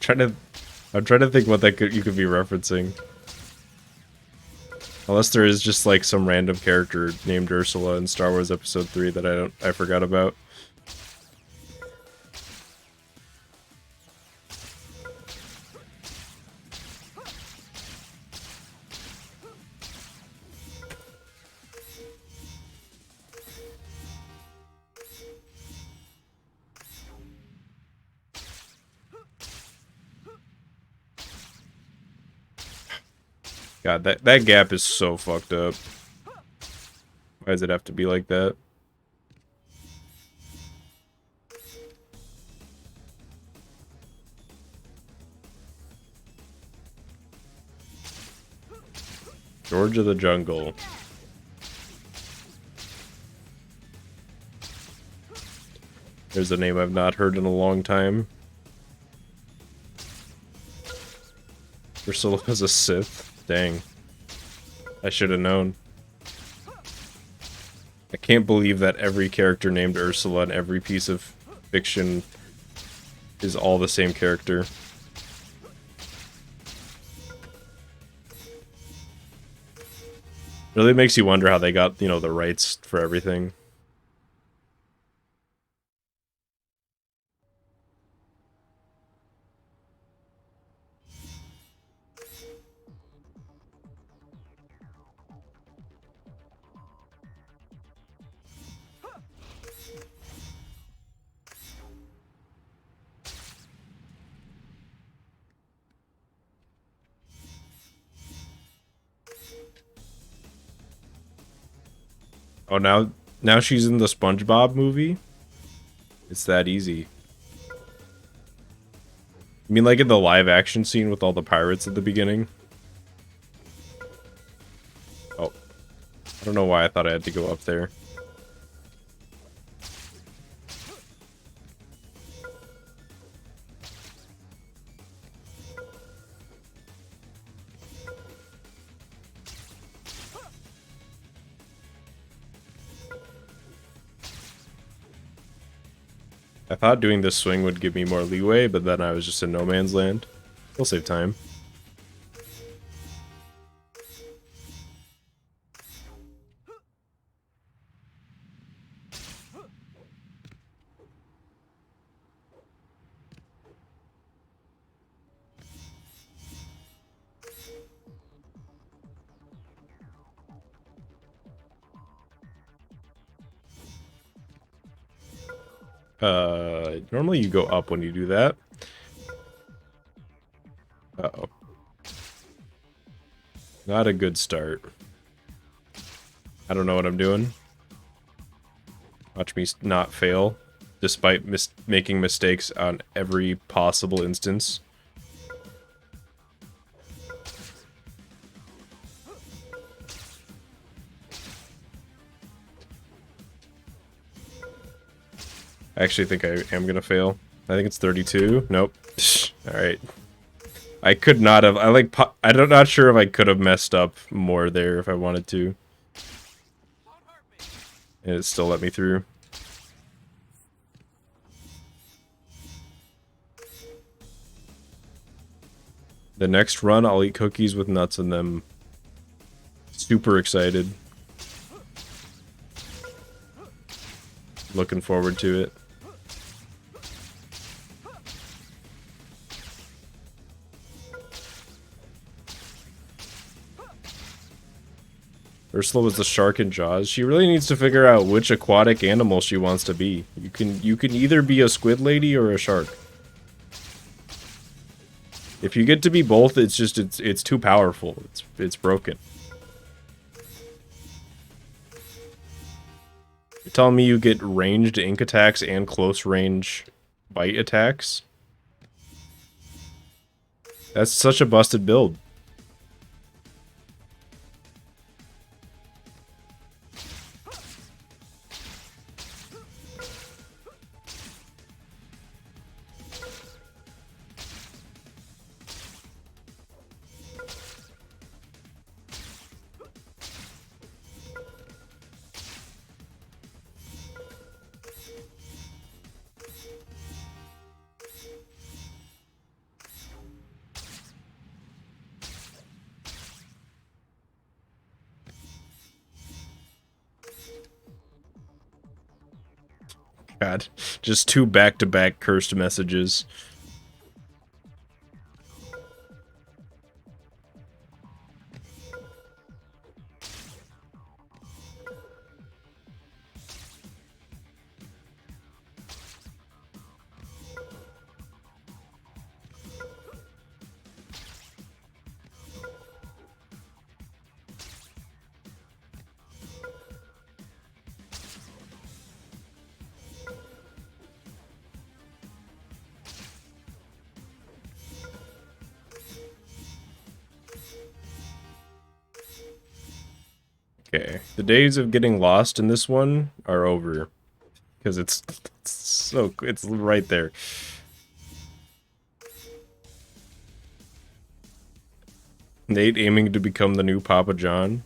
trying to think what you could be referencing. Unless there is just like some random character named Ursula in Star Wars Episode 3 that I forgot about. God, that gap is so fucked up. Why does it have to be like that? George of the Jungle. There's a name I've not heard in a long time. Ursula is a Sith. Dang. I should have known. I can't believe that every character named Ursula in every piece of fiction is all the same character. Really makes you wonder how they got, you know, the rights for everything. Oh, now she's in the SpongeBob movie? It's that easy. You mean like in the live action scene with all the pirates at the beginning? Oh. I don't know why I thought I had to go up there. I thought doing this swing would give me more leeway, but then I was just in no man's land. We'll save time. Normally you go up when you do that. Uh-oh. Not a good start. I don't know what I'm doing. Watch me not fail, despite making mistakes on every possible instance. I actually think I am gonna fail. I think it's 32. Nope. Alright. I could not have. I'm not sure if I could have messed up more there if I wanted to. And it still let me through. The next run, I'll eat cookies with nuts in them. Super excited. Looking forward to it. Ursula was the shark in Jaws. She really needs to figure out which aquatic animal she wants to be. You can either be a squid lady or a shark. If you get to be both, it's too powerful. It's broken. You're telling me you get ranged ink attacks and close range bite attacks? That's such a busted build. God, just two back-to-back cursed messages. Okay, the days of getting lost in this one are over. Because it's right there. Nate aiming to become the new Papa John.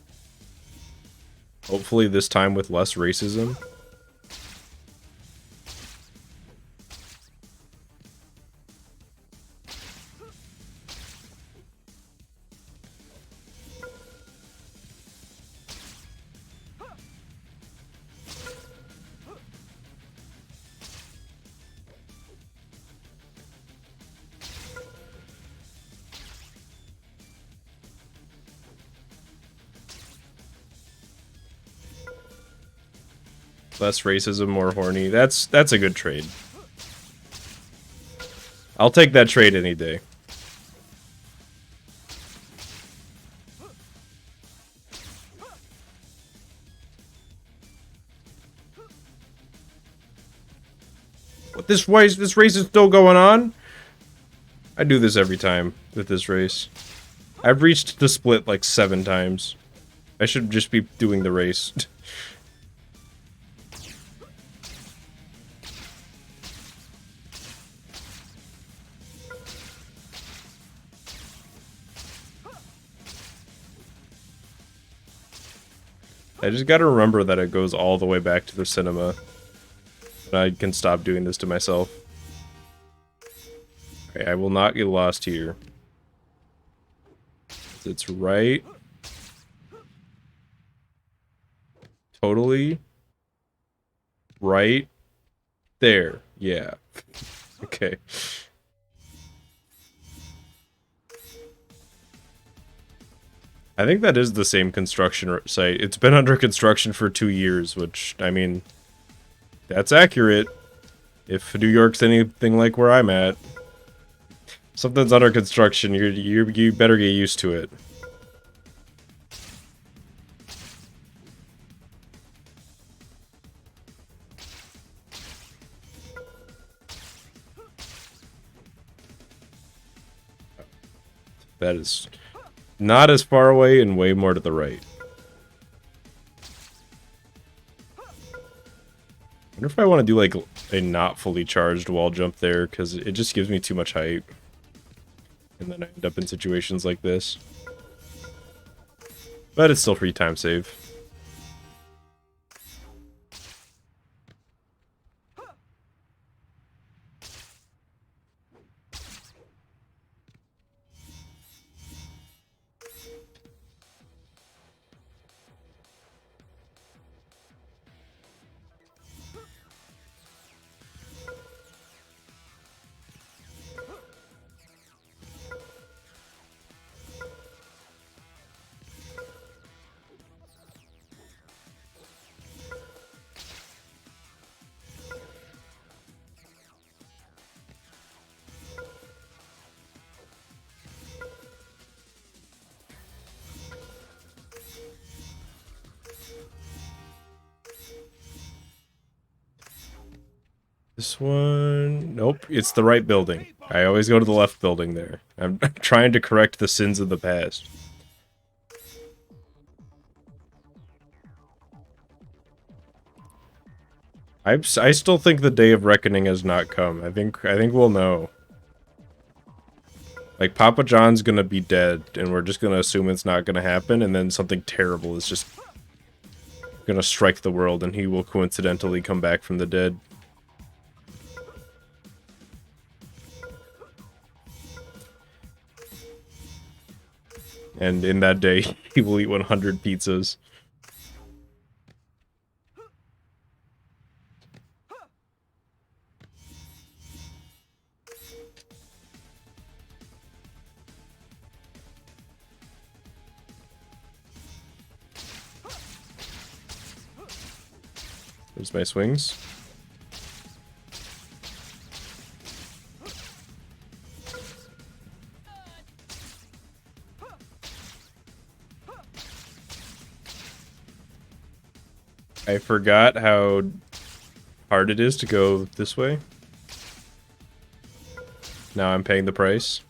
Hopefully this time with less racism. Less racism, more horny. That's a good trade. I'll take that trade any day. What, this race is still going on? I do this every time with this race. I've reached the split like 7 times. I should just be doing the race. I just gotta remember that it goes all the way back to the cinema. And I can stop doing this to myself. Okay, I will not get lost here. It's right. Totally. Right there. Yeah. Okay. I think that is the same construction site. It's been under construction for 2 years, which, I mean, that's accurate. If New York's anything like where I'm at, something's under construction, you better get used to it. That is not as far away and way more to the right. I wonder if I want to do like a not fully charged wall jump there, because it just gives me too much height. And then I end up in situations like this. But it's still free time save. This one... Nope, it's the right building. I always go to the left building there. I'm trying to correct the sins of the past. I still think the day of reckoning has not come. I think we'll know. Like, Papa John's gonna be dead, and we're just gonna assume it's not gonna happen, and then something terrible is just gonna strike the world, and he will coincidentally come back from the dead. And in that day, he will eat 100 pizzas. There's my swings. I forgot how hard it is to go this way. Now I'm paying the price.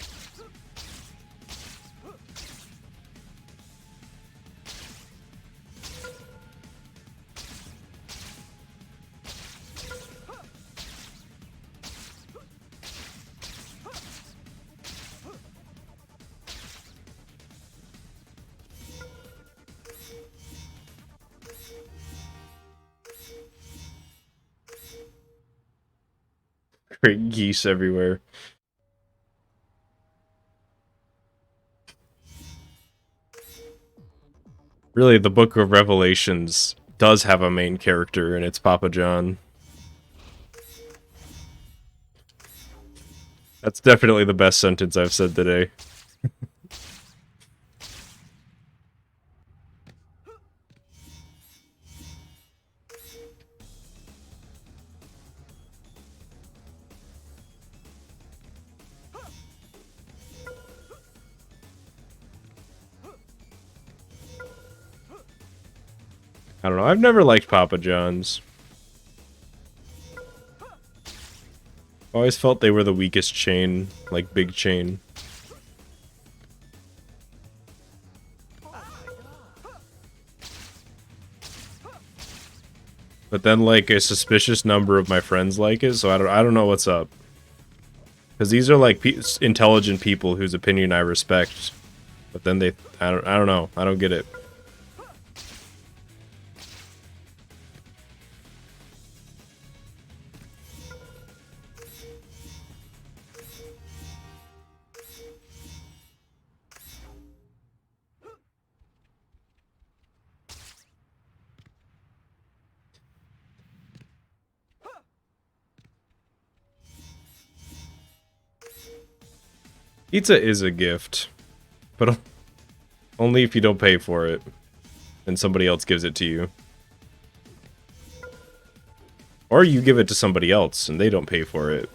Great geese everywhere. Really, the Book of Revelations does have a main character, and it's Papa John. That's definitely the best sentence I've said today. I don't know, I've never liked Papa John's. Always felt they were the weakest chain, like big chain. But then like a suspicious number of my friends like it, so I don't know what's up. Cuz these are like intelligent people whose opinion I respect. But then I don't know. I don't get it. Pizza is a gift, but only if you don't pay for it, and somebody else gives it to you. Or you give it to somebody else and they don't pay for it.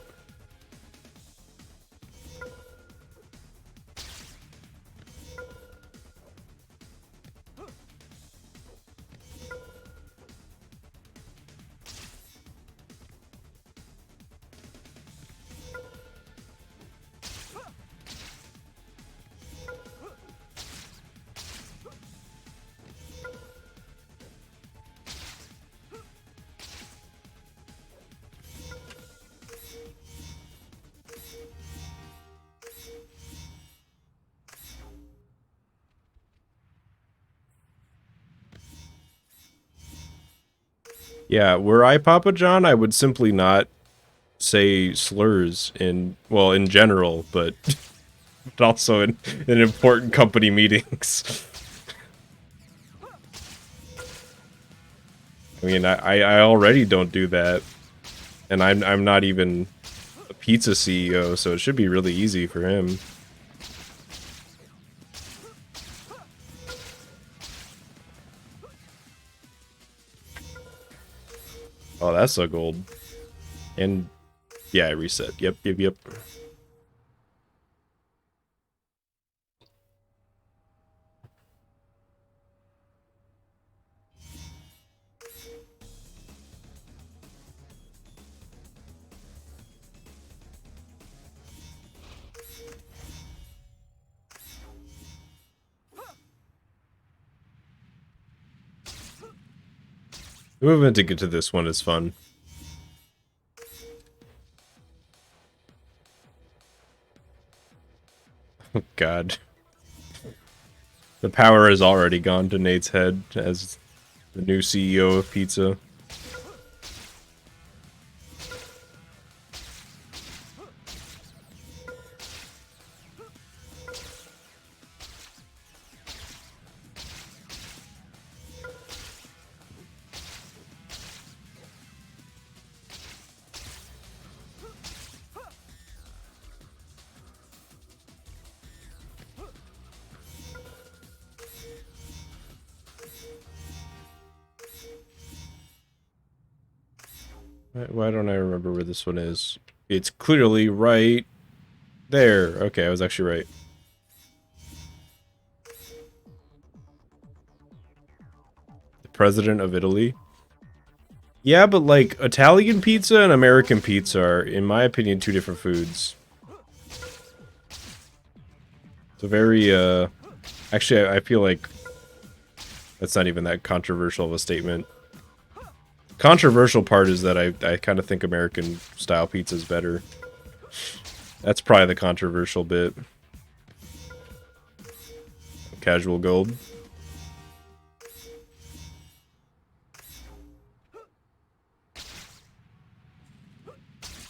Yeah, were I Papa John, I would simply not say slurs in, well, in general, but also in important company meetings. I mean, I already don't do that, and I'm not even a pizza CEO, so it should be really easy for him. Oh, that's a gold. And yeah, I reset. Yep. The movement to get to this one is fun. Oh, God. The power has already gone to Nate's head as the new CEO of pizza. Why don't I remember where this one is? It's clearly right there. Okay, I was actually right. The president of Italy. Yeah, but like Italian pizza and American pizza are, in my opinion, two different foods. It's a very, actually, I feel like that's not even that controversial of a statement. Controversial part is that I kind of think American style pizza is better. That's probably the controversial bit. Casual gold.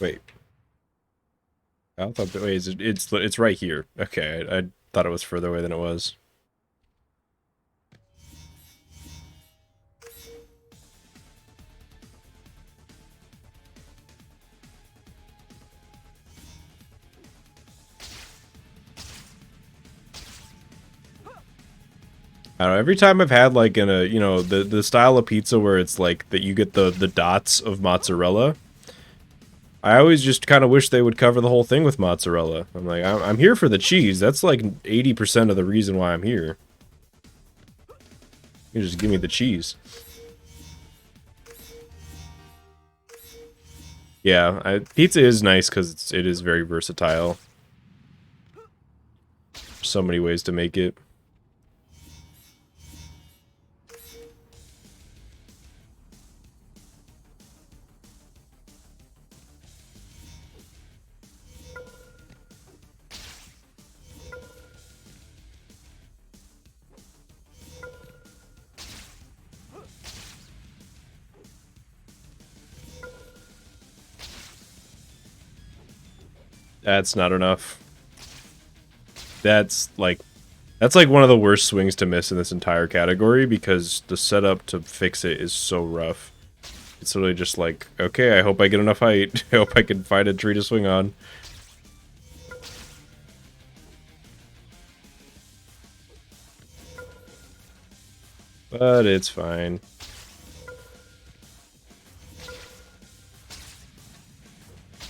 Wait. I thought that, wait, it's right here. Okay, I thought it was further away than it was. I don't know, every time I've had like you know, the style of pizza where it's like that you get the dots of mozzarella, I always just kind of wish they would cover the whole thing with mozzarella. I'm like, I'm here for the cheese. That's like 80% of the reason why I'm here. You just give me the cheese. Yeah, pizza is nice because it is very versatile. So many ways to make it. That's not enough. That's like one of the worst swings to miss in this entire category because the setup to fix it is so rough. It's literally just like, okay, I hope I get enough height. I hope I can find a tree to swing on. But it's fine.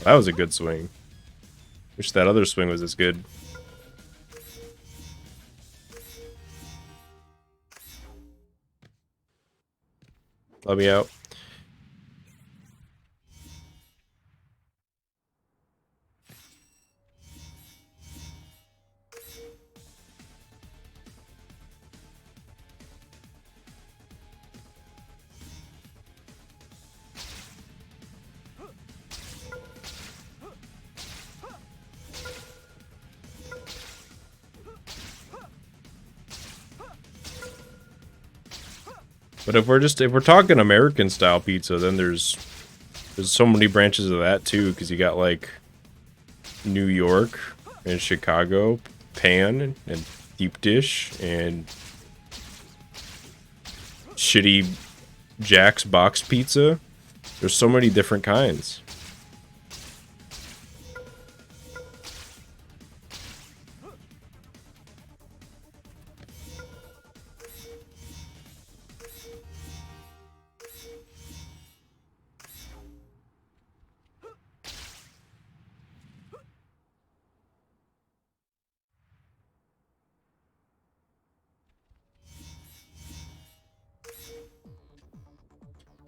That was a good swing. Wish that other swing was as good. Let me out. But if we're talking American style pizza, then there's so many branches of that too, because you got like New York and Chicago pan and deep dish and shitty Jack's box pizza. There's so many different kinds.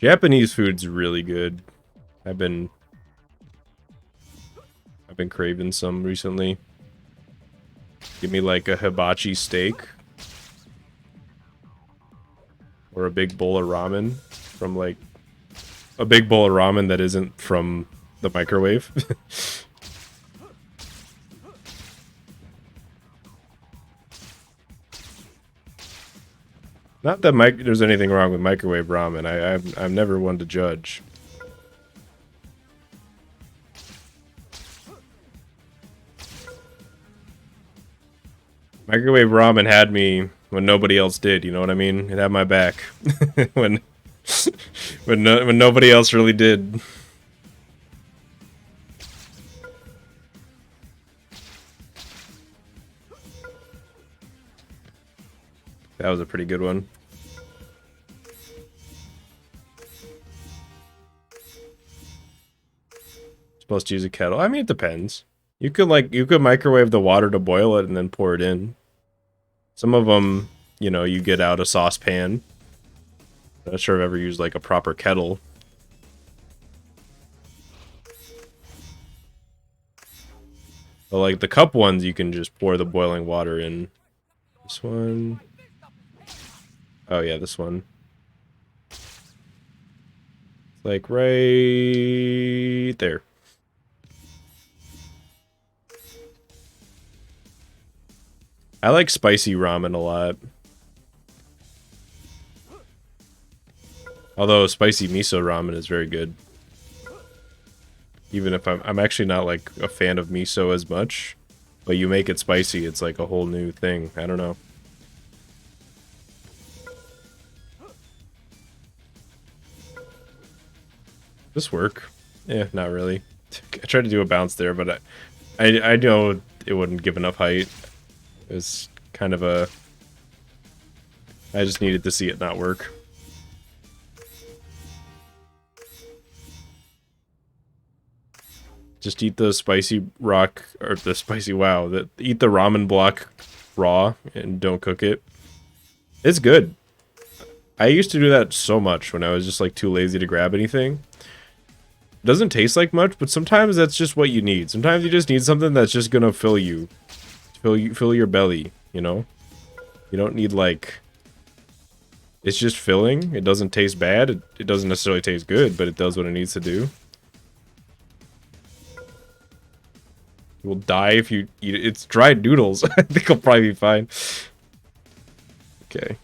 Japanese food's really good. I've been craving some recently. Give me like a hibachi steak or a big bowl of ramen from like a big bowl of ramen that isn't from the microwave. Not that there's anything wrong with microwave ramen. I'm never one to judge. Microwave ramen had me when nobody else did. You know what I mean? It had my back when when nobody else really did. That was a pretty good one. Supposed to use a kettle. I mean, it depends. You could microwave the water to boil it and then pour it in. Some of them, you know, you get out a saucepan. I'm not sure I've ever used like a proper kettle. But like the cup ones, you can just pour the boiling water in. This one. Oh yeah, this one. Like right there. I like spicy ramen a lot. Although spicy miso ramen is very good. Even if I'm actually not like a fan of miso as much, but you make it spicy, it's like a whole new thing. I don't know. This work? Yeah, not really. I tried to do a bounce there, but I know it wouldn't give enough height. It was kind of a... I just needed to see it not work. Just eat the spicy rock, or the spicy wow. Eat the ramen block raw and don't cook it. It's good. I used to do that so much when I was just like too lazy to grab anything. It doesn't taste like much, but sometimes that's just what you need. Sometimes you just need something that's just gonna fill your belly, you know? You don't need like... It's just filling. It doesn't taste bad. It doesn't necessarily taste good, but it does what it needs to do. You will die if you eat it. It's dried noodles. I think I'll probably be fine. Okay.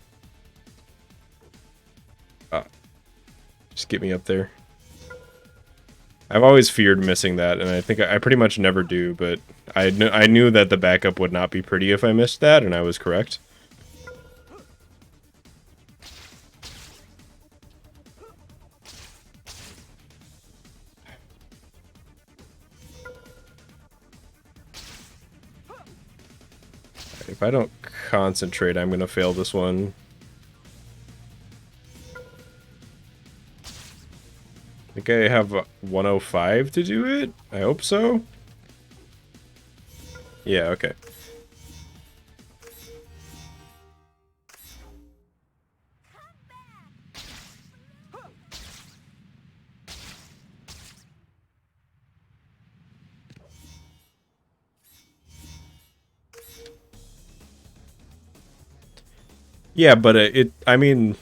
Just get me up there. I've always feared missing that, and I think I pretty much never do, but I knew that the backup would not be pretty if I missed that, and I was correct. If I don't concentrate, I'm gonna fail this one. think I have 105 to do it. I hope so. Yeah, okay. Yeah, but I mean,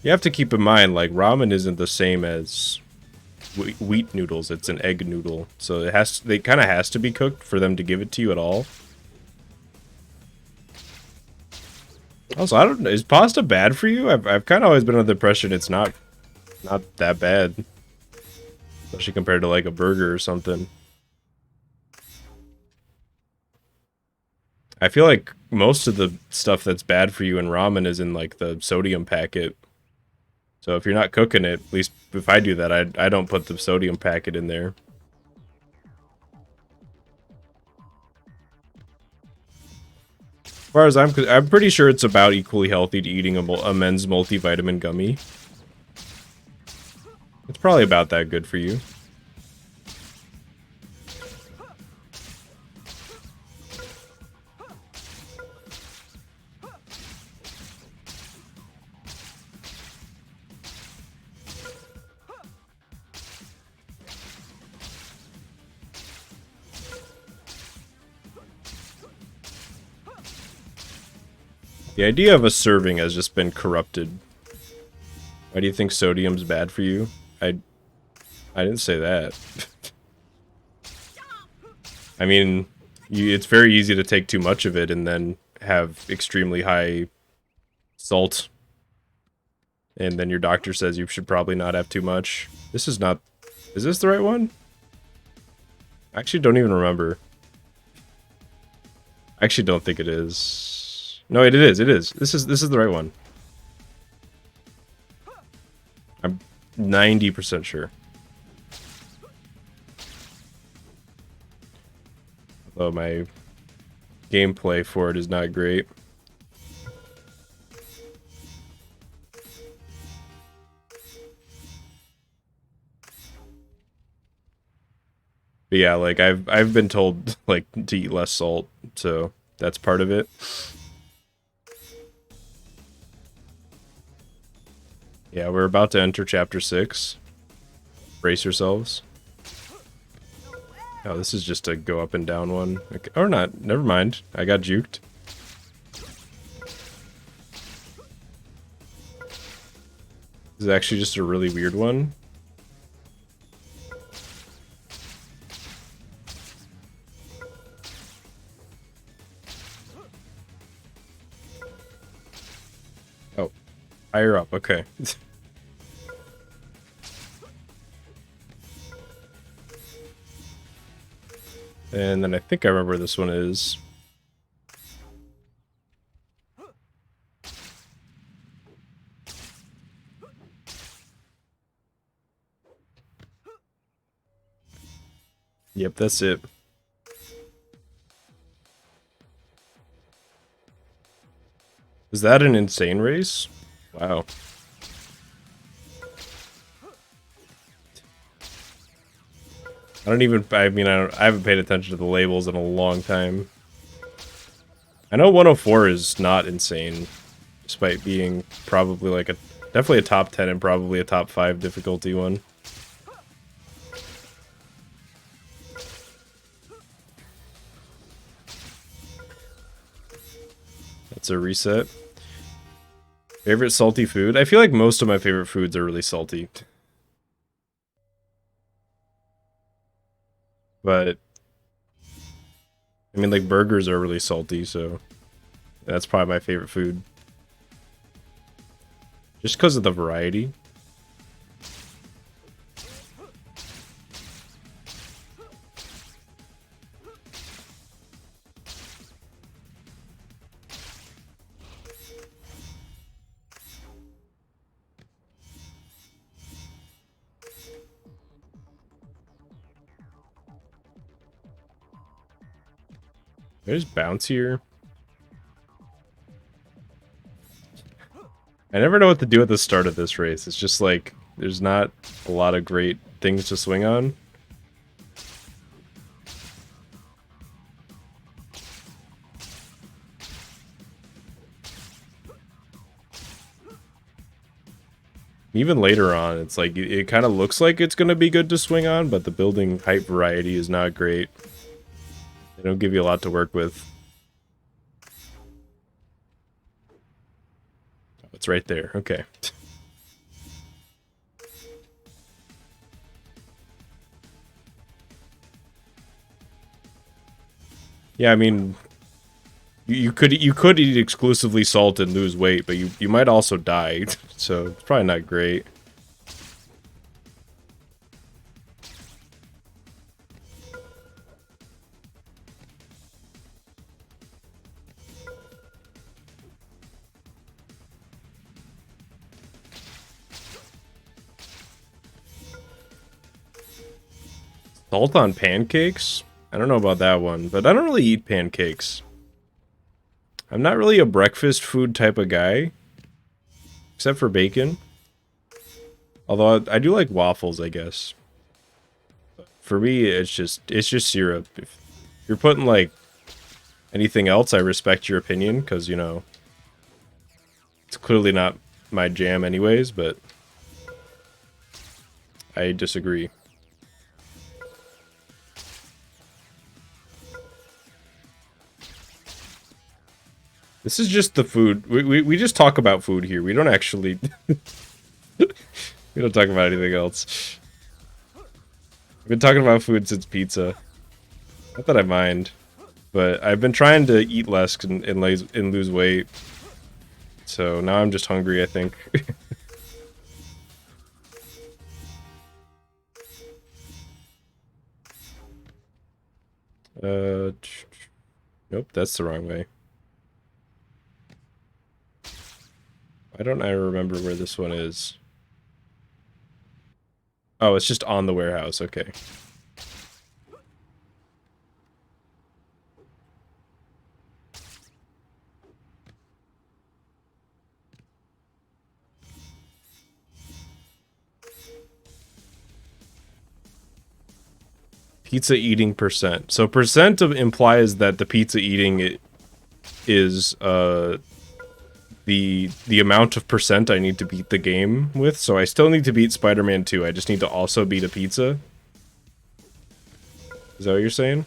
you have to keep in mind, like, ramen isn't the same as wheat noodles. It's an egg noodle, so they kind of has to be cooked for them to give it to you at all. Also, I don't know, is pasta bad for you? I've kind of always been under the impression it's not that bad, especially compared to like a burger or something. I feel like most of the stuff that's bad for you in ramen is in like the sodium packet. So if you're not cooking it, at least if I do that, I don't put the sodium packet in there. As far as I'm pretty sure it's about equally healthy to eating a men's multivitamin gummy. It's probably about that good for you. The idea of a serving has just been corrupted. Why do you think sodium's bad for you? I didn't say that. I mean, it's very easy to take too much of it and then have extremely high salt. And then your doctor says you should probably not have too much. This is not... Is this the right one? I actually don't even remember. I actually don't think it is. No, it is. It is. This is the right one. I'm 90% sure. Although my gameplay for it is not great. But yeah, like I've been told like to eat less salt, so that's part of it. Yeah, we're about to enter chapter 6. Brace yourselves. Oh, this is just a go up and down one. Okay, or not. Never mind. I got juked. This is actually just a really weird one. Oh, higher up. Okay. And then I think I remember where this one is. Yep, that's it. Is that an insane race? Wow. I haven't paid attention to the labels in a long time. I know 104 is not insane, despite being probably like definitely a top 10 and probably a top 5 difficulty one. That's a reset. Favorite salty food? I feel like most of my favorite foods are really salty. But I mean, like, burgers are really salty, so that's probably my favorite food. Just because of the variety. There's bouncier. I never know what to do at the start of this race. It's just like, there's not a lot of great things to swing on. Even later on, it's like, it kind of looks like it's going to be good to swing on, but the building height variety is not great. They don't give you a lot to work with. Oh, it's right there. Okay. Yeah, I mean, you could eat exclusively salt and lose weight, but you might also die, so it's probably not great. Salt on pancakes? I don't know about that one, but I don't really eat pancakes. I'm not really a breakfast food type of guy, except for bacon. Although I do like waffles, I guess. For me, it's just syrup. If you're putting like anything else, I respect your opinion, because, you know, it's clearly not my jam anyways, but I disagree. This is just the food. We just talk about food here. We don't actually... we don't talk about anything else. We've been talking about food since pizza. Not that I mind. But I've been trying to eat less and lose weight. So now I'm just hungry, I think. Nope, that's the wrong way. Why don't I remember where this one is? Oh, it's just on the warehouse, okay. Pizza eating percent. So percent implies that the pizza eating is the amount of percent I need to beat the game with. So I still need to beat Spider-Man 2. I just need to also beat a pizza. Is that what you're saying?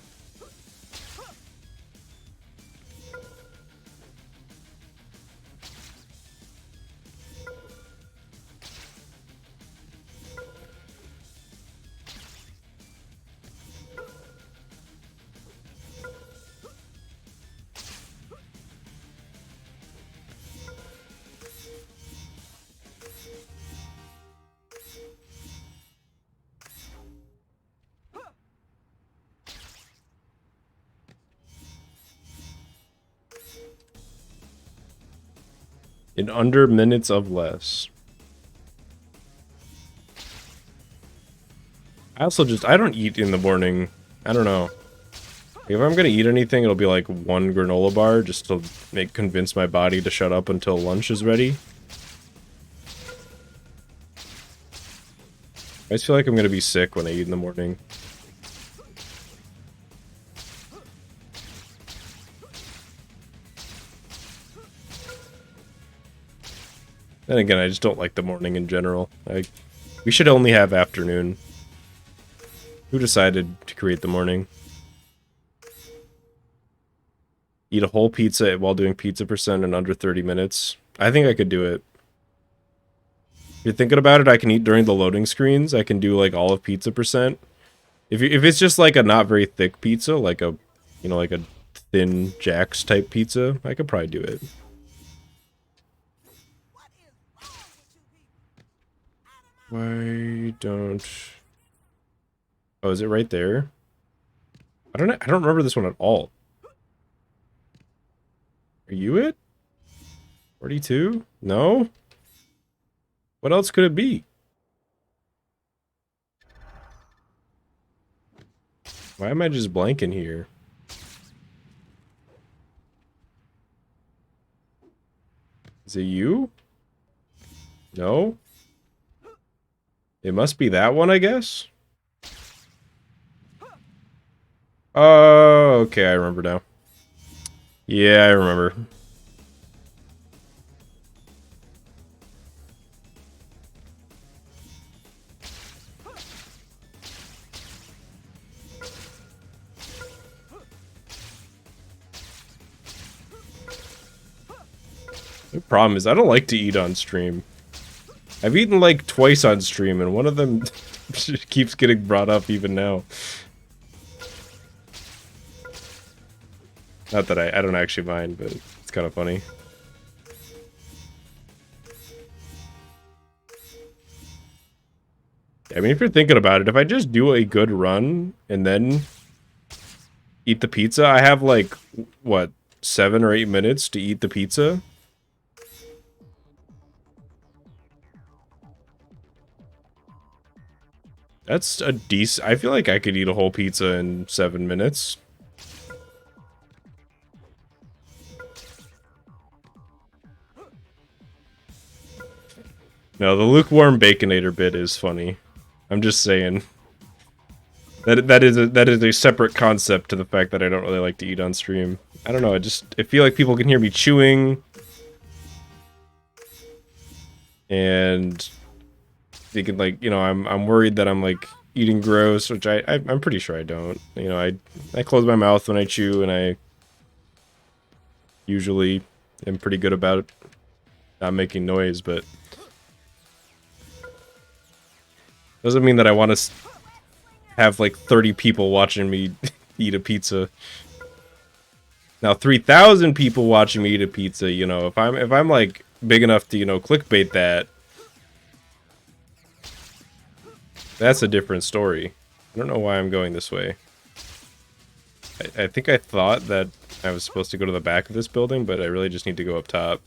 In under minutes of less. I don't eat in the morning. I don't know. If I'm gonna eat anything, it'll be like one granola bar just to convince my body to shut up until lunch is ready. I just feel like I'm gonna be sick when I eat in the morning. Then again, I just don't like the morning in general. We should only have afternoon. Who decided to create the morning? Eat a whole pizza while doing pizza percent in under 30 minutes. I think I could do it. If you're thinking about it, I can eat during the loading screens. I can do like all of pizza percent. If it's just like a not very thick pizza, like a, you know, like a thin Jack's type pizza, I could probably do it. Why don't... Oh, is it right there? I don't remember this one at all. Are you it? 42? No? What else could it be? Why am I just blanking here? Is it you? No? It must be that one, I guess? Oh, okay, I remember now. Yeah, I remember. The problem is I don't like to eat on stream. I've eaten like twice on stream, and one of them keeps getting brought up even now. Not that I don't actually mind, but it's kind of funny. I mean, if you're thinking about it, if I just do a good run and then eat the pizza, I have like, what, 7 or 8 minutes to eat the pizza? That's a decent... I feel like I could eat a whole pizza in 7 minutes. No, the lukewarm baconator bit is funny. I'm just saying. That is a separate concept to the fact that I don't really like to eat on stream. I don't know, I feel like people can hear me chewing. And they can, like, you know, I'm worried that I'm like eating gross, which I'm pretty sure I don't. You know, I close my mouth when I chew, and I usually am pretty good about not making noise, but doesn't mean that I want to have like 30 people watching me eat a pizza. Now 3,000 people watching me eat a pizza, you know, if I'm like big enough to, you know, clickbait that, that's a different story. I don't know why I'm going this way. I think I thought that I was supposed to go to the back of this building, but I really just need to go up top.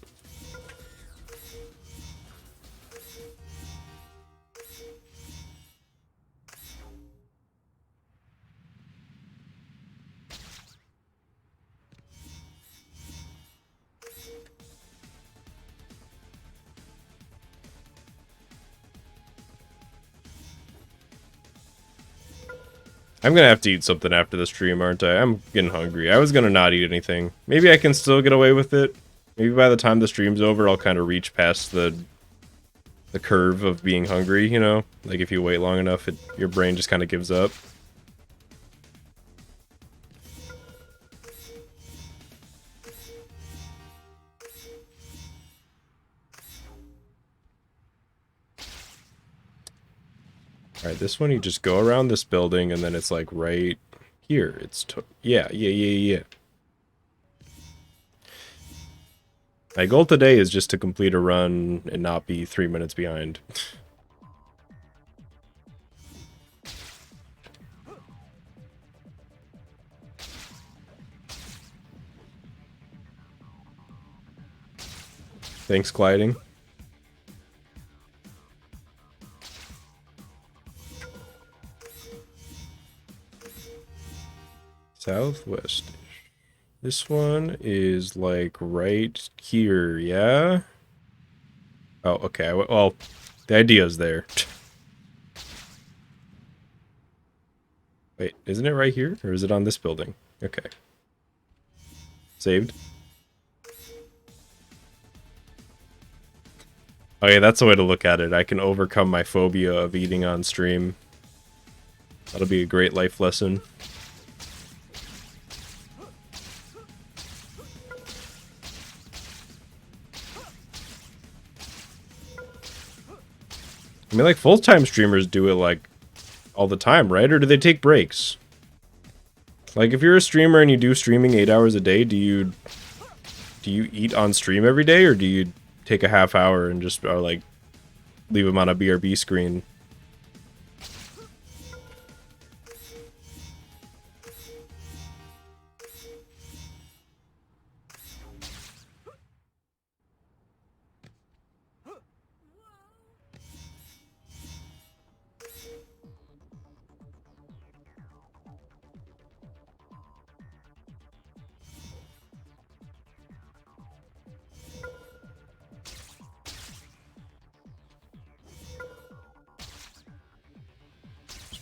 I'm gonna have to eat something after the stream, aren't I? I'm getting hungry. I was gonna not eat anything. Maybe I can still get away with it. Maybe by the time the stream's over, I'll kind of reach past the curve of being hungry, you know? Like, if you wait long enough, your brain just kind of gives up. Alright, this one you just go around this building, and then it's like right here. Yeah. My goal today is just to complete a run and not be 3 minutes behind. Thanks, gliding. Southwest. This one is like right here, yeah? Oh, okay. Well, the idea's there. Wait, isn't it right here? Or is it on this building? Okay. Saved. Oh yeah, that's the way to look at it. I can overcome my phobia of eating on stream. That'll be a great life lesson. I mean, like, full-time streamers do it, like, all the time, right? Or do they take breaks? Like, if you're a streamer and you do streaming 8 hours a day, do you eat on stream every day, or do you take a half hour and just, like, leave them on a BRB screen?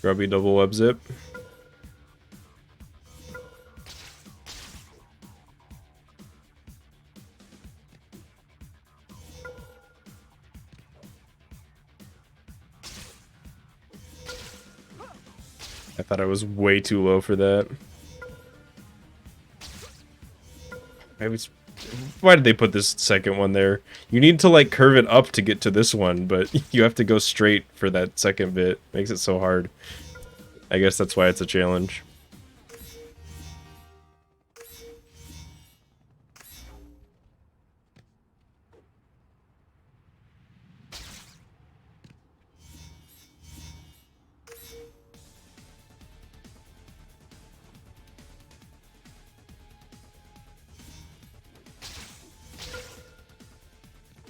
Grubby double web zip. I thought I was way too low for that. Why did they put this second one there? You need to like curve it up to get to this one, but you have to go straight for that second bit. Makes it so hard. I guess that's why it's a challenge.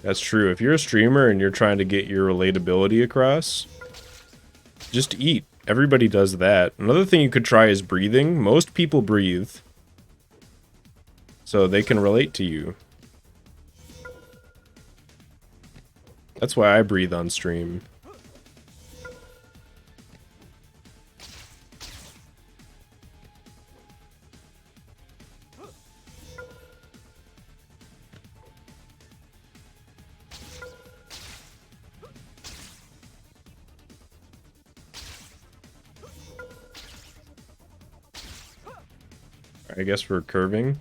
That's true. If you're a streamer and you're trying to get your relatability across, just eat. Everybody does that. Another thing you could try is breathing. Most people breathe, so they can relate to you. That's why I breathe on stream. I guess we're curving.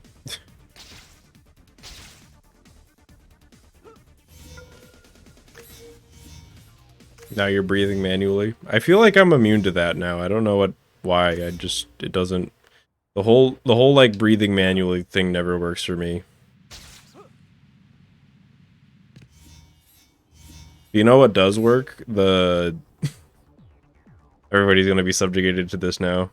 Now you're breathing manually. I feel like I'm immune to that now. I don't know why. It doesn't. The whole like breathing manually thing never works for me. You know what does work? Everybody's gonna be subjugated to this now.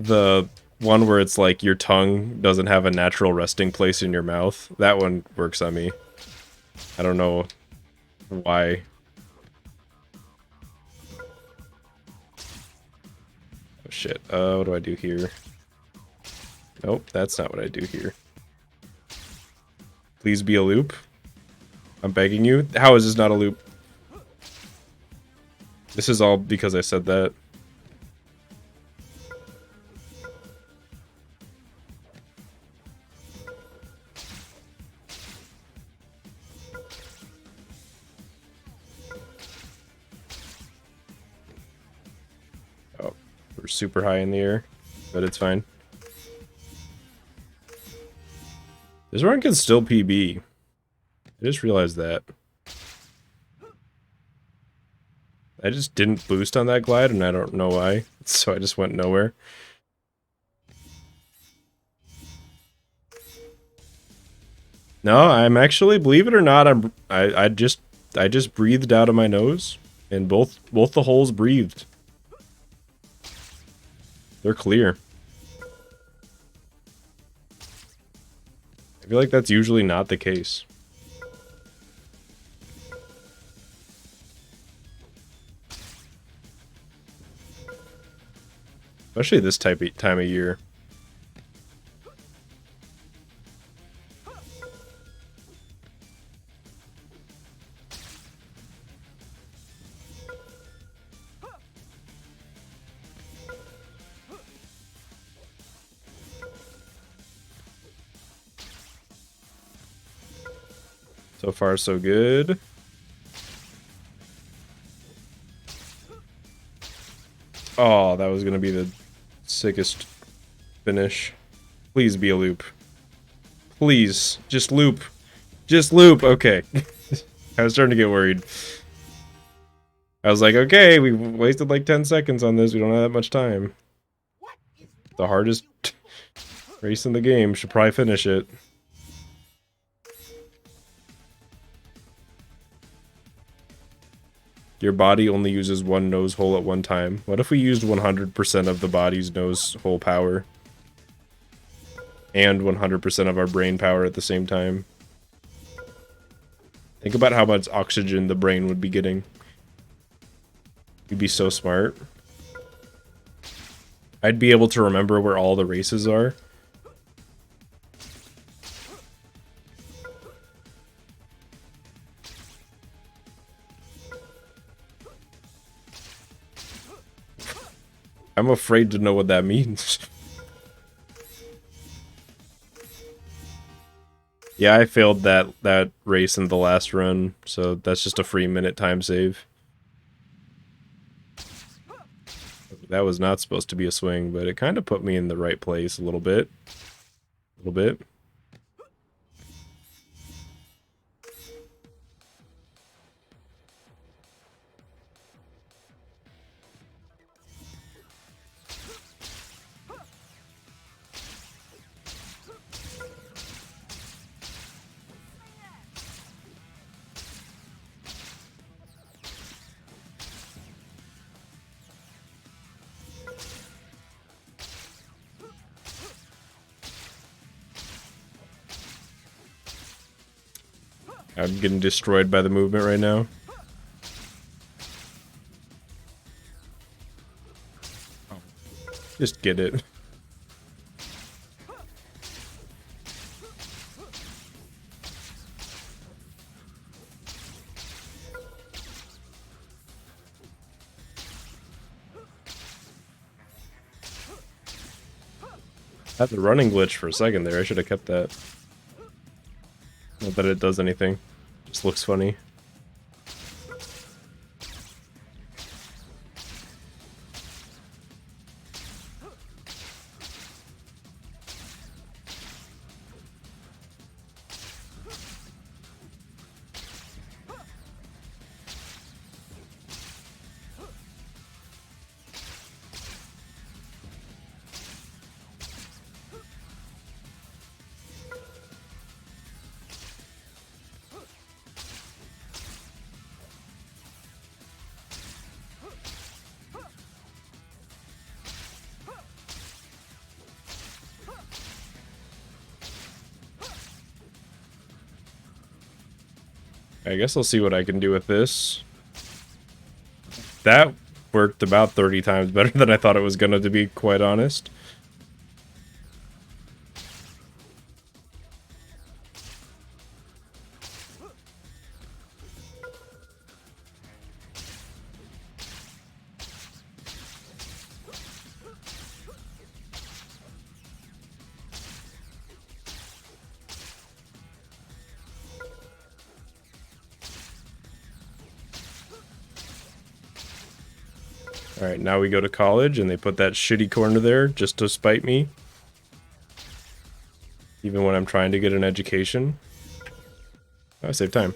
The one where it's like your tongue doesn't have a natural resting place in your mouth. That one works on me. I don't know why. Oh shit. What do I do here? Nope, that's not what I do here. Please be a loop. I'm begging you. How is this not a loop? This is all because I said that. Oh, we're super high in the air, but it's fine. This run can still PB. I just realized that. I just didn't boost on that glide, and I don't know why, so I just went nowhere. No, I'm actually, believe it or not, I just breathed out of my nose, and both the holes breathed. They're clear. I feel like that's usually not the case. Especially this time of year. So far, so good. Oh, that was gonna be the sickest finish. Please be a loop. Please, just loop. Just loop. Okay. I was starting to get worried. I was like, okay, we wasted like 10 seconds on this. We don't have that much time. The hardest race in the game. Should probably finish it. Your body only uses one nose hole at one time. What if we used 100% of the body's nose hole power? And 100% of our brain power at the same time? Think about how much oxygen the brain would be getting. You'd be so smart. I'd be able to remember where all the races are. I'm afraid to know what that means. Yeah, I failed that race in the last run, so that's just a free minute time save. That was not supposed to be a swing, but it kind of put me in the right place a little bit. A little bit. I'm getting destroyed by the movement right now. Just get it. I had the running glitch for a second there. I should have kept that. Not that it does anything. Just looks funny. I guess I'll see what I can do with this. That worked about 30 times better than I thought it was gonna, to be quite honest. Alright, now we go to college, and they put that shitty corner there just to spite me. Even when I'm trying to get an education. I save time.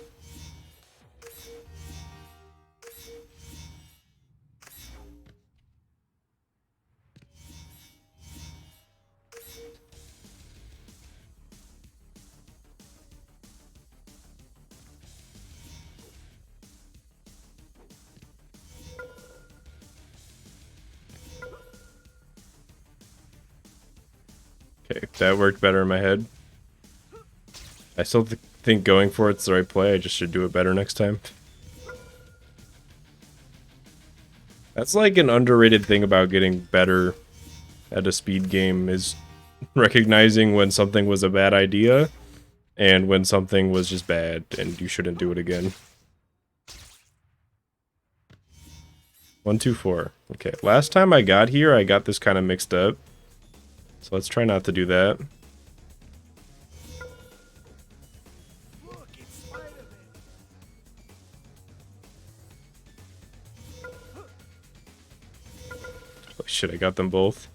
Okay, that worked better in my head. I still think going for it's the right play. I just should do it better next time. That's like an underrated thing about getting better at a speed game, is recognizing when something was a bad idea and when something was just bad and you shouldn't do it again. 1, 2, 4. Okay, last time I got here, I got this kind of mixed up. So let's try not to do that. Oh shit, I got them both.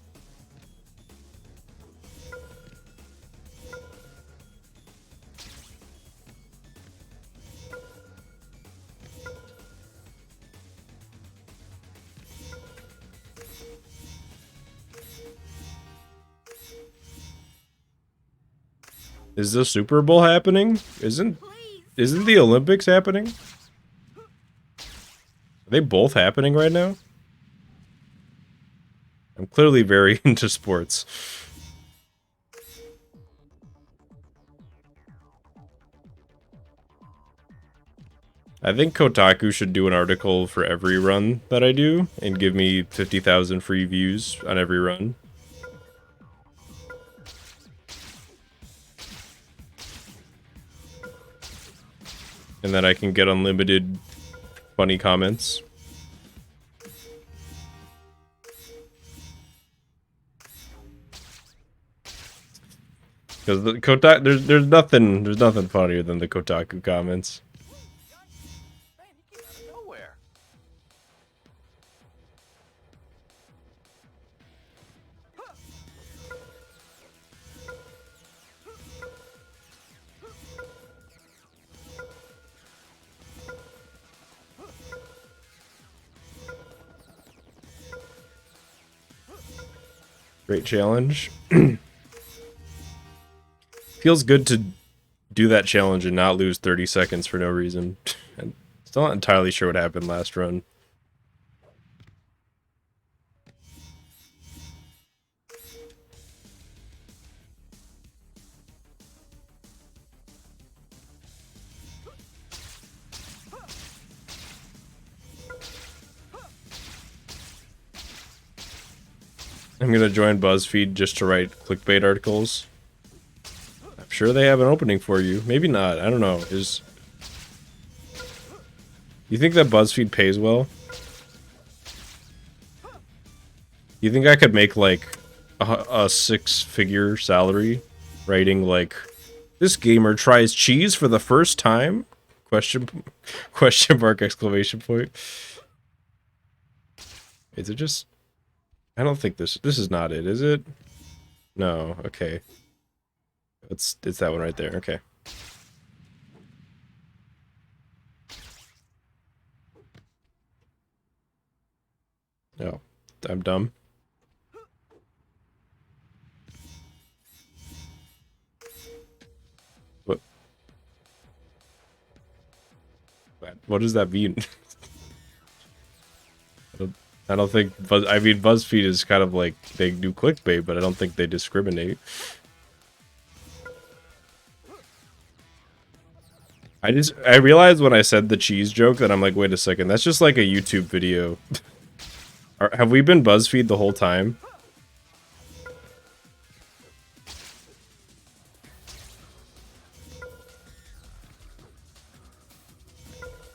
Is the Super Bowl happening? Isn't the Olympics happening? Are they both happening right now? I'm clearly very into sports. I think Kotaku should do an article for every run that I do and give me 50,000 free views on every run. And then I can get unlimited funny comments. Because the Kotaku, there's nothing funnier than the Kotaku comments. Man, he came out of nowhere. Great challenge. Feels good to do that challenge and not lose 30 seconds for no reason. I'm still not entirely sure what happened last run. I'm gonna join BuzzFeed just to write clickbait articles. I'm sure they have an opening for you. Maybe not. I don't know. You think that BuzzFeed pays well? You think I could make like a six-figure salary writing like this gamer tries cheese for the first time? Question mark exclamation point. Is it just I don't think this is not it, is it? No, okay. It's that one right there, okay. Oh, I'm dumb. What does that mean? I don't think I mean BuzzFeed is kind of like they do clickbait, but I don't think they discriminate. I realized when I said the cheese joke that I'm like, wait a second, that's just like a YouTube video. Have we been BuzzFeed the whole time?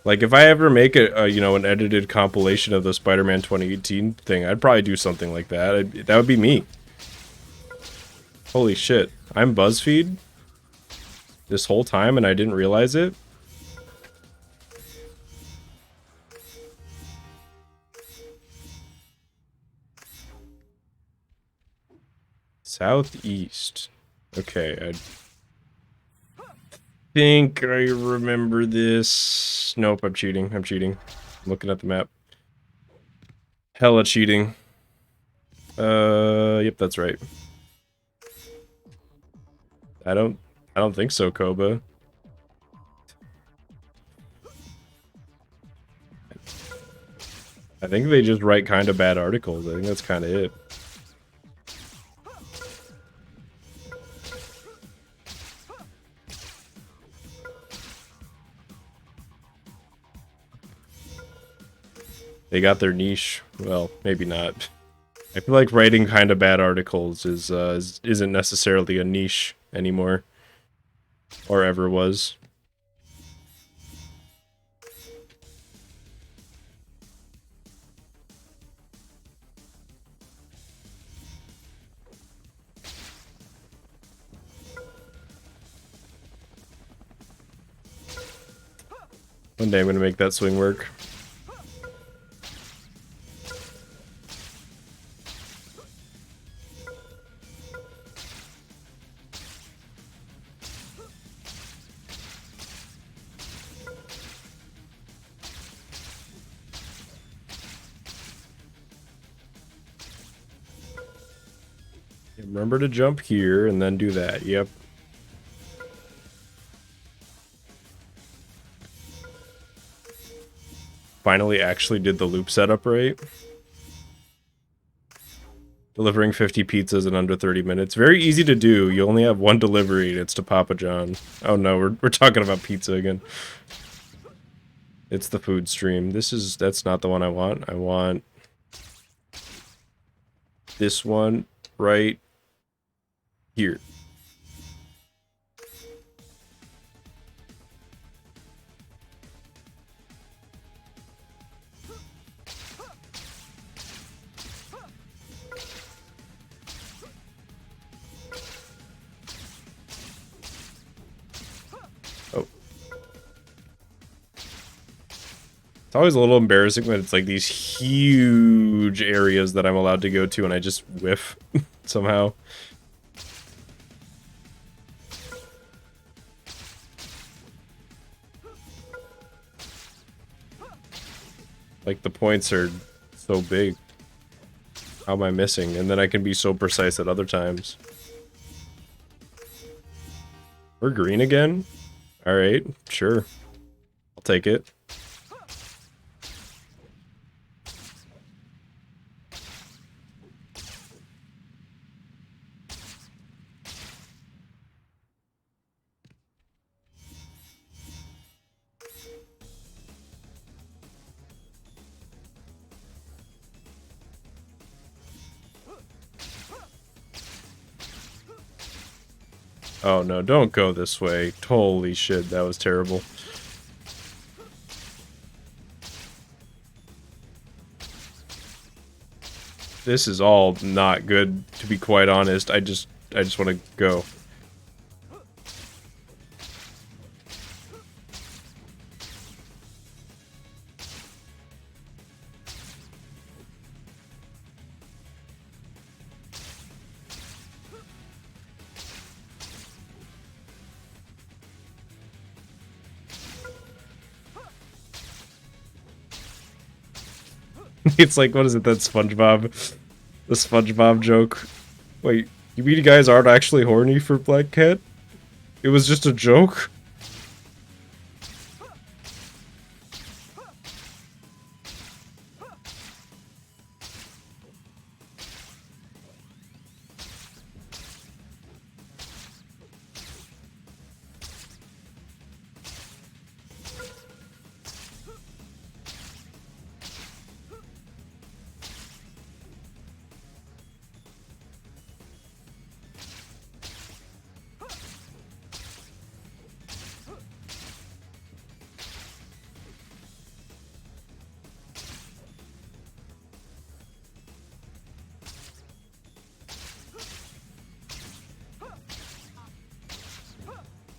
Like, if I ever make you know, an edited compilation of the Spider-Man 2018 thing, I'd probably do something like that. That would be me. Holy shit. I'm BuzzFeed this whole time and I didn't realize it? Southeast. Okay, I think I remember this. Nope, I'm cheating. I'm looking at the map. Hella cheating. Yep, that's right. I don't think so, Koba. I think they just write kind of bad articles. I think that's kind of it. They got their niche. Well, maybe not. I feel like writing kind of bad articles isn't necessarily a niche anymore, or ever was. One day I'm gonna make that swing work. Remember to jump here and then do that. Yep. Finally actually did the loop setup right. Delivering 50 pizzas in under 30 minutes. Very easy to do. You only have one delivery and it's to Papa John. Oh no, we're talking about pizza again. It's the food stream. That's not the one I want. I want this one right here. It's always a little embarrassing when it's like these huge areas that I'm allowed to go to and I just whiff somehow. Like the points are so big. How am I missing? And then I can be so precise at other times. We're green again? Alright, sure. I'll take it. Oh no, don't go this way. Holy shit, that was terrible. This is all not good, to be quite honest. I just want to go. It's like, what is it, that SpongeBob? The SpongeBob joke? Wait, you mean you guys aren't actually horny for Black Cat? It was just a joke?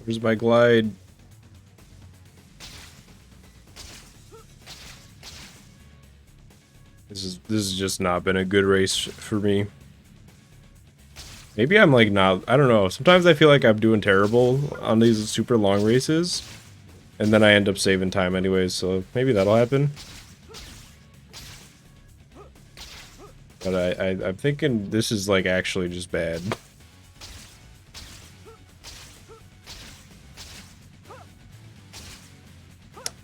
Where's my glide? This has just not been a good race for me. Maybe I'm like not, I don't know. Sometimes I feel like I'm doing terrible on these super long races. And then I end up saving time anyways, so maybe that'll happen. But I'm thinking this is like actually just bad.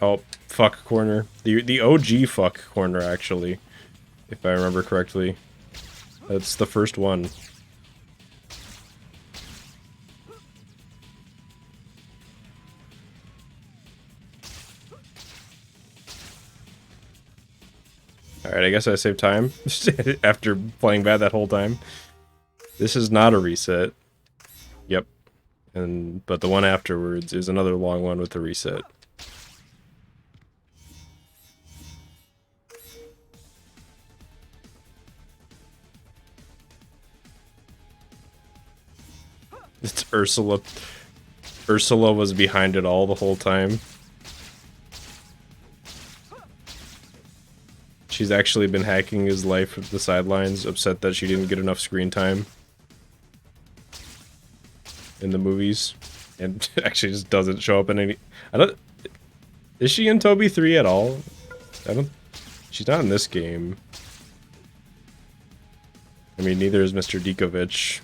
Oh, fuck corner. The OG fuck corner, actually. If I remember correctly. That's the first one. Alright, I guess I saved time. After playing bad that whole time. This is not a reset. Yep. But the one afterwards is another long one with a reset. It's Ursula. Ursula was behind it all the whole time. She's actually been hacking his life from the sidelines, upset that she didn't get enough screen time in the movies, and actually just doesn't show up in any. I don't. Is she in Toby 3 at all? I don't. She's not in this game. I mean, neither is Mr. Dikovic.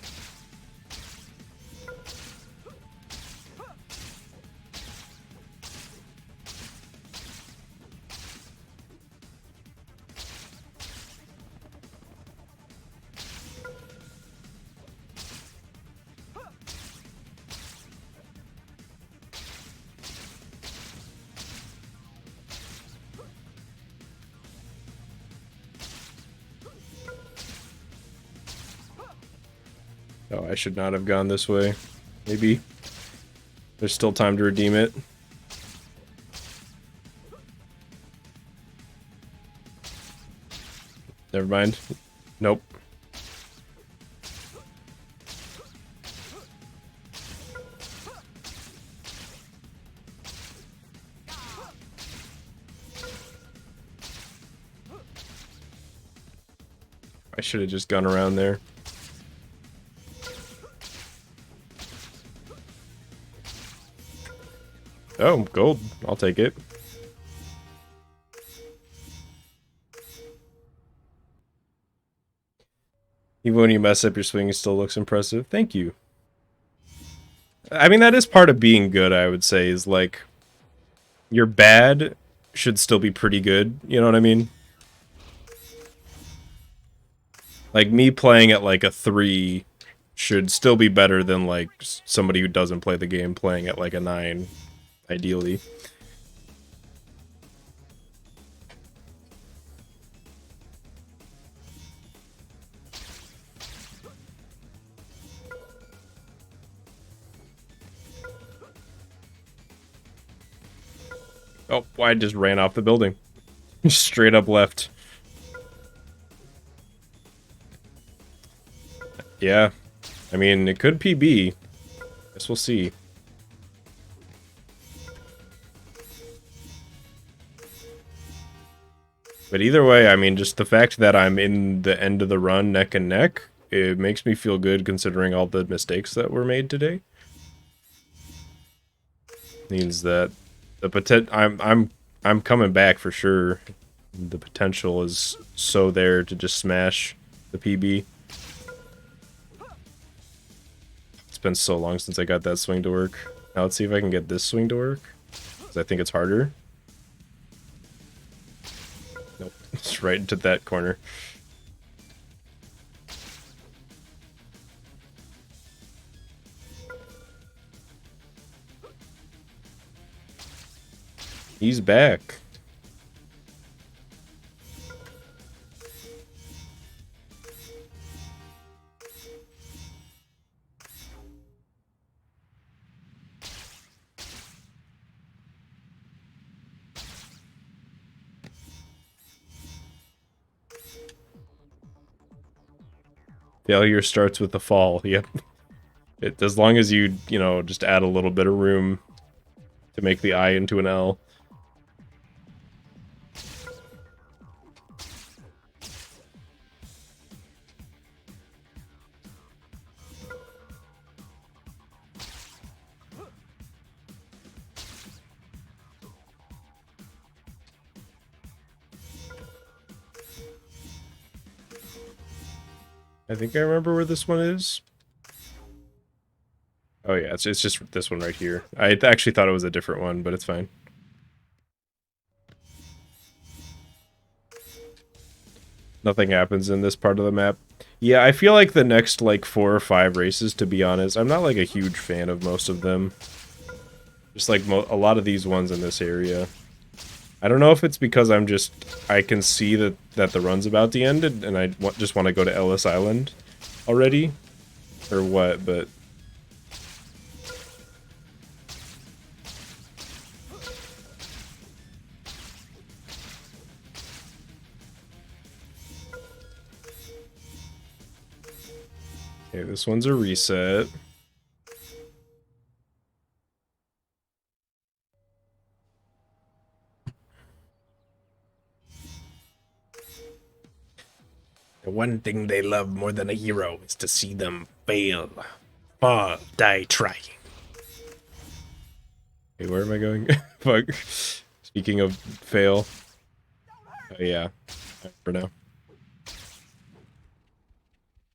Oh, I should not have gone this way. Maybe. There's still time to redeem it. Never mind. Nope. should have just gone around there. Oh, gold. I'll take it. Even when you mess up your swing, it still looks impressive. Thank you. I mean, that is part of being good, I would say, is like, your bad should still be pretty good, you know what I mean? Like, me playing at like a 3 should still be better than like somebody who doesn't play the game playing at like a 9, ideally. Oh, I just ran off the building. Straight up left. Yeah. I mean, it could PB. Guess we'll see. But either way, I mean, just the fact that I'm in the end of the run neck and neck, it makes me feel good considering all the mistakes that were made today. Means that the I'm coming back for sure. The potential is so there to just smash the PB. It's been so long since I got that swing to work. Now let's see if I can get this swing to work, because I think it's harder. Nope, it's right into that corner. He's back. Failure starts with the fall. Yep. As long as you know, just add a little bit of room to make the I into an L. I think I remember where this one is. Oh yeah, it's just this one right here. I actually thought it was a different one, but it's fine. Nothing happens in this part of the map. Yeah, I feel like the next like 4 or 5 races, to be honest, I'm not like a huge fan of most of them. Just like a lot of these ones in this area. I don't know if it's because I can see that the run's about to end and I just want to go to Ellis Island already, or what, but okay, this one's a reset. The one thing they love more than a hero is to see them fail. Fall, die trying. Hey, where am I going? Fuck. Speaking of fail. Oh yeah. I remember now.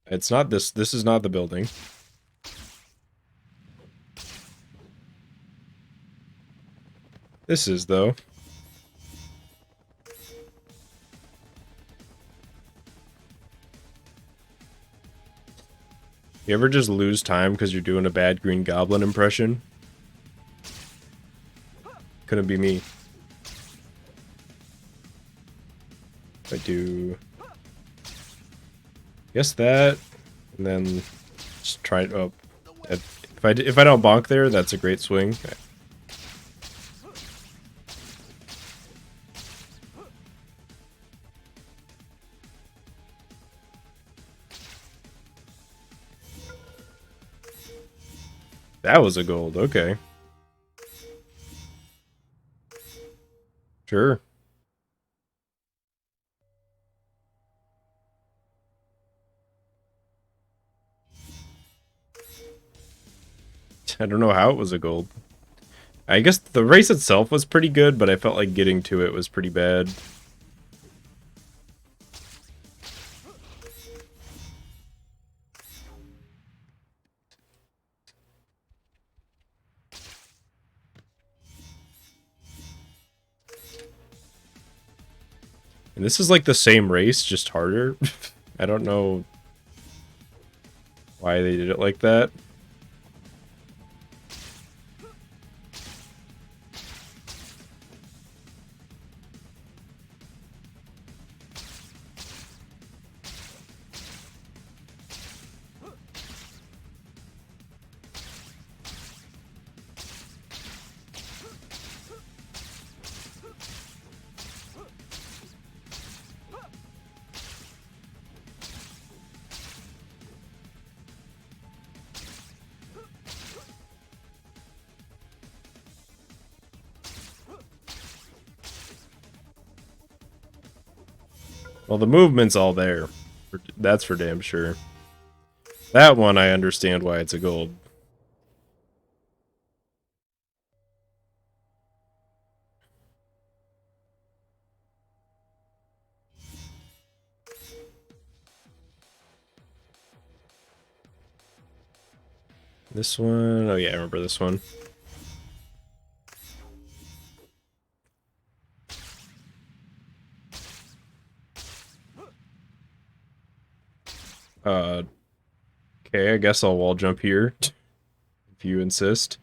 It's not this. This is not the building. This is, though. You ever just lose time because you're doing a bad Green Goblin impression? Couldn't be me. If I do... Guess that, and then just try... Oh, if I don't bonk there, that's a great swing. That was a gold, okay. Sure. I don't know how it was a gold. I guess the race itself was pretty good, but I felt like getting to it was pretty bad. And this is like the same race, just harder. I don't know why they did it like that. Well, the movement's all there. That's for damn sure. That one, I understand why it's a gold. This one, oh yeah, I remember this one. Okay, I guess I'll wall jump here, if you insist.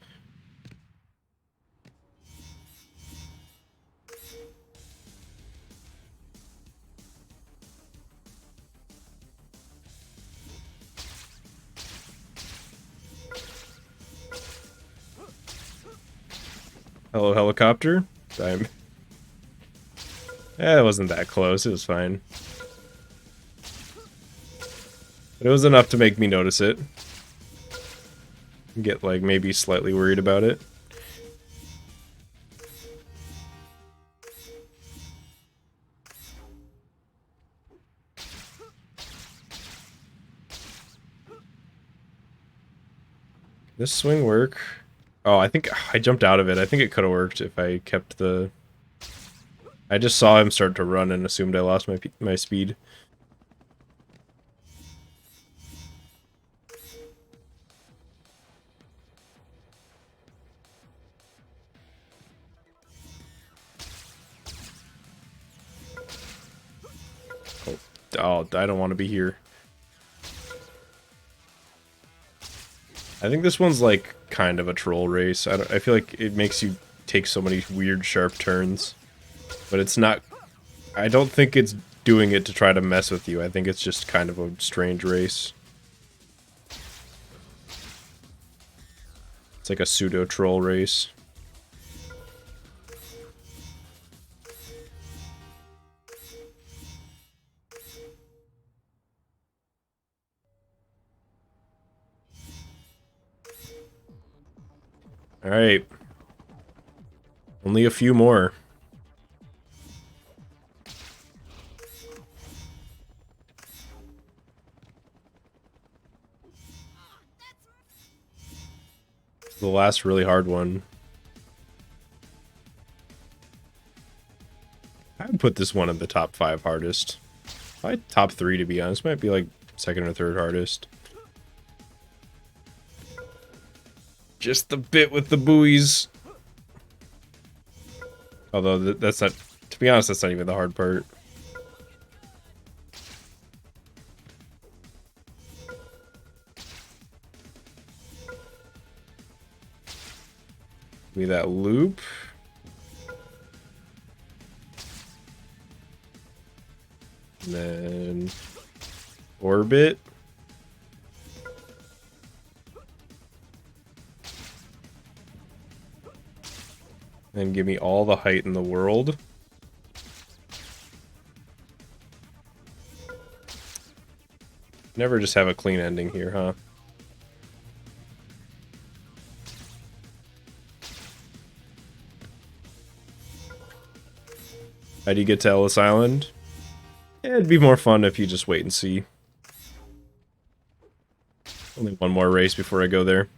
Hello, helicopter. Time. It wasn't that close, it was fine. But it was enough to make me notice it. Get, like, maybe slightly worried about it. This swing work? Oh, I think I jumped out of it. I think it could have worked if I kept the... I just saw him start to run and assumed I lost my speed. Oh, I don't want to be here. I think this one's like kind of a troll race. I feel like it makes you take so many weird sharp turns. But it's not... I don't think it's doing it to try to mess with you. I think it's just kind of a strange race. It's like a pseudo-troll race. Alright. Only a few more. The last really hard one. I would put this one in the top 5 hardest. Probably top 3 to be honest. Might be like second or third hardest. Just the bit with the buoys. Although that's not, to be honest, that's not even the hard part. Give me that loop. And then orbit. And give me all the height in the world. Never just have a clean ending here, huh? How do you get to Ellis Island? It'd be more fun if you just wait and see. Only one more race before I go there.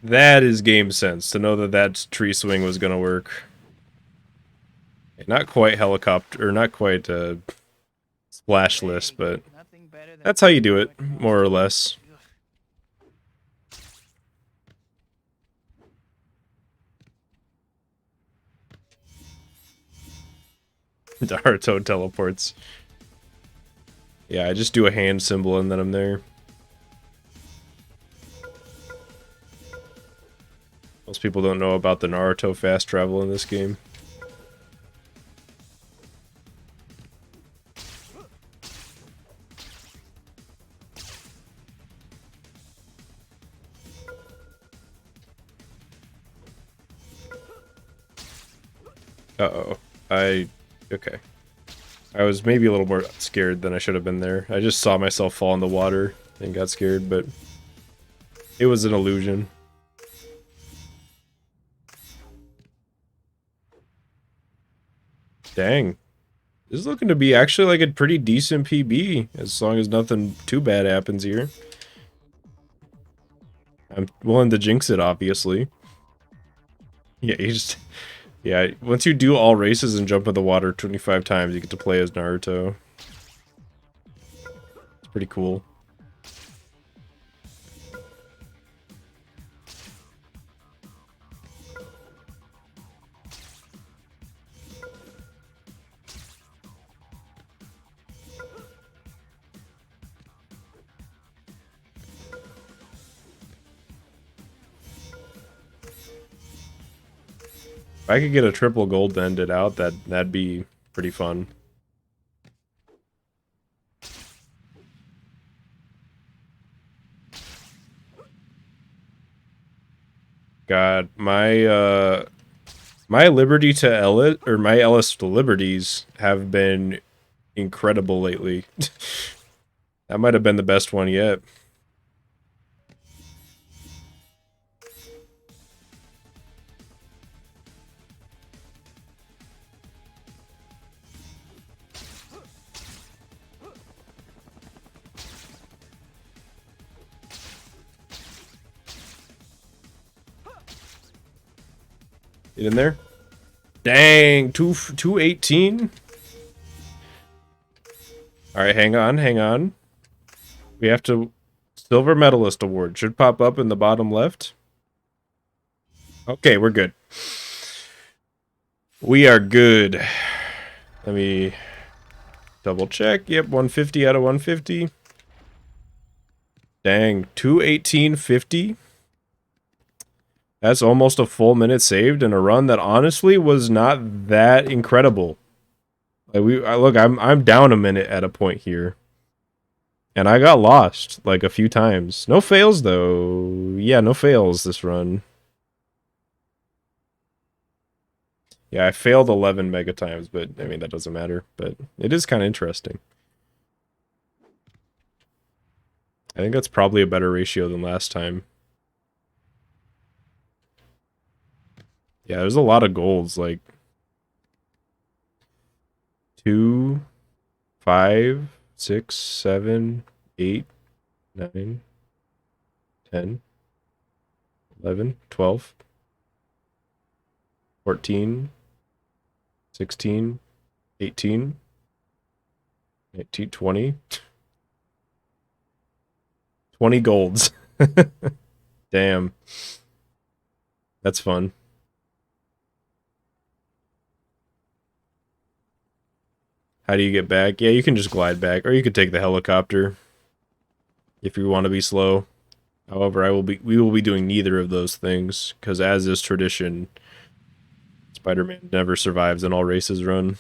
That is game sense, to know that that tree swing was gonna work. Not quite helicopter, or not quite splashless, but that's how you do it, more or less. Naruto teleports. Yeah, I just do a hand symbol and then I'm there. Most people don't know about the Naruto fast travel in this game. Uh-oh. Okay. I was maybe a little more scared than I should have been there. I just saw myself fall in the water and got scared, but it was an illusion. Dang. This is looking to be actually like a pretty decent PB, as long as nothing too bad happens here. I'm willing to jinx it, obviously. Yeah, you just... Yeah, once you do all races and jump in the water 25 times, you get to play as Naruto. It's pretty cool. If I could get a triple gold to end it out, that'd be pretty fun. God, my Liberty to Ellis, or my Ellis to Liberties have been incredible lately. That might have been the best one yet. Get in there. Dang, 218. All right, hang on. We have to silver medalist award should pop up in the bottom left. Okay, we're good. We are good. Let me double check. Yep, 150 out of 150. Dang, 218.50. That's almost a full minute saved in a run that honestly was not that incredible. Like look, I'm down a minute at a point here. And I got lost like a few times. No fails though. Yeah, no fails this run. Yeah, I failed 11 mega times, but I mean that doesn't matter, but it is kind of interesting. I think that's probably a better ratio than last time. Yeah, there's a lot of golds, like 2, 5, 6, 7, 8, 9, 10, 11, 12, 14, 16, 18, 19, 20. 20 golds. Damn. That's fun. How do you get back? Yeah, you can just glide back, or you could take the helicopter if you want to be slow. However, we will be doing neither of those things, because as is tradition, Spider-Man never survives an all races run.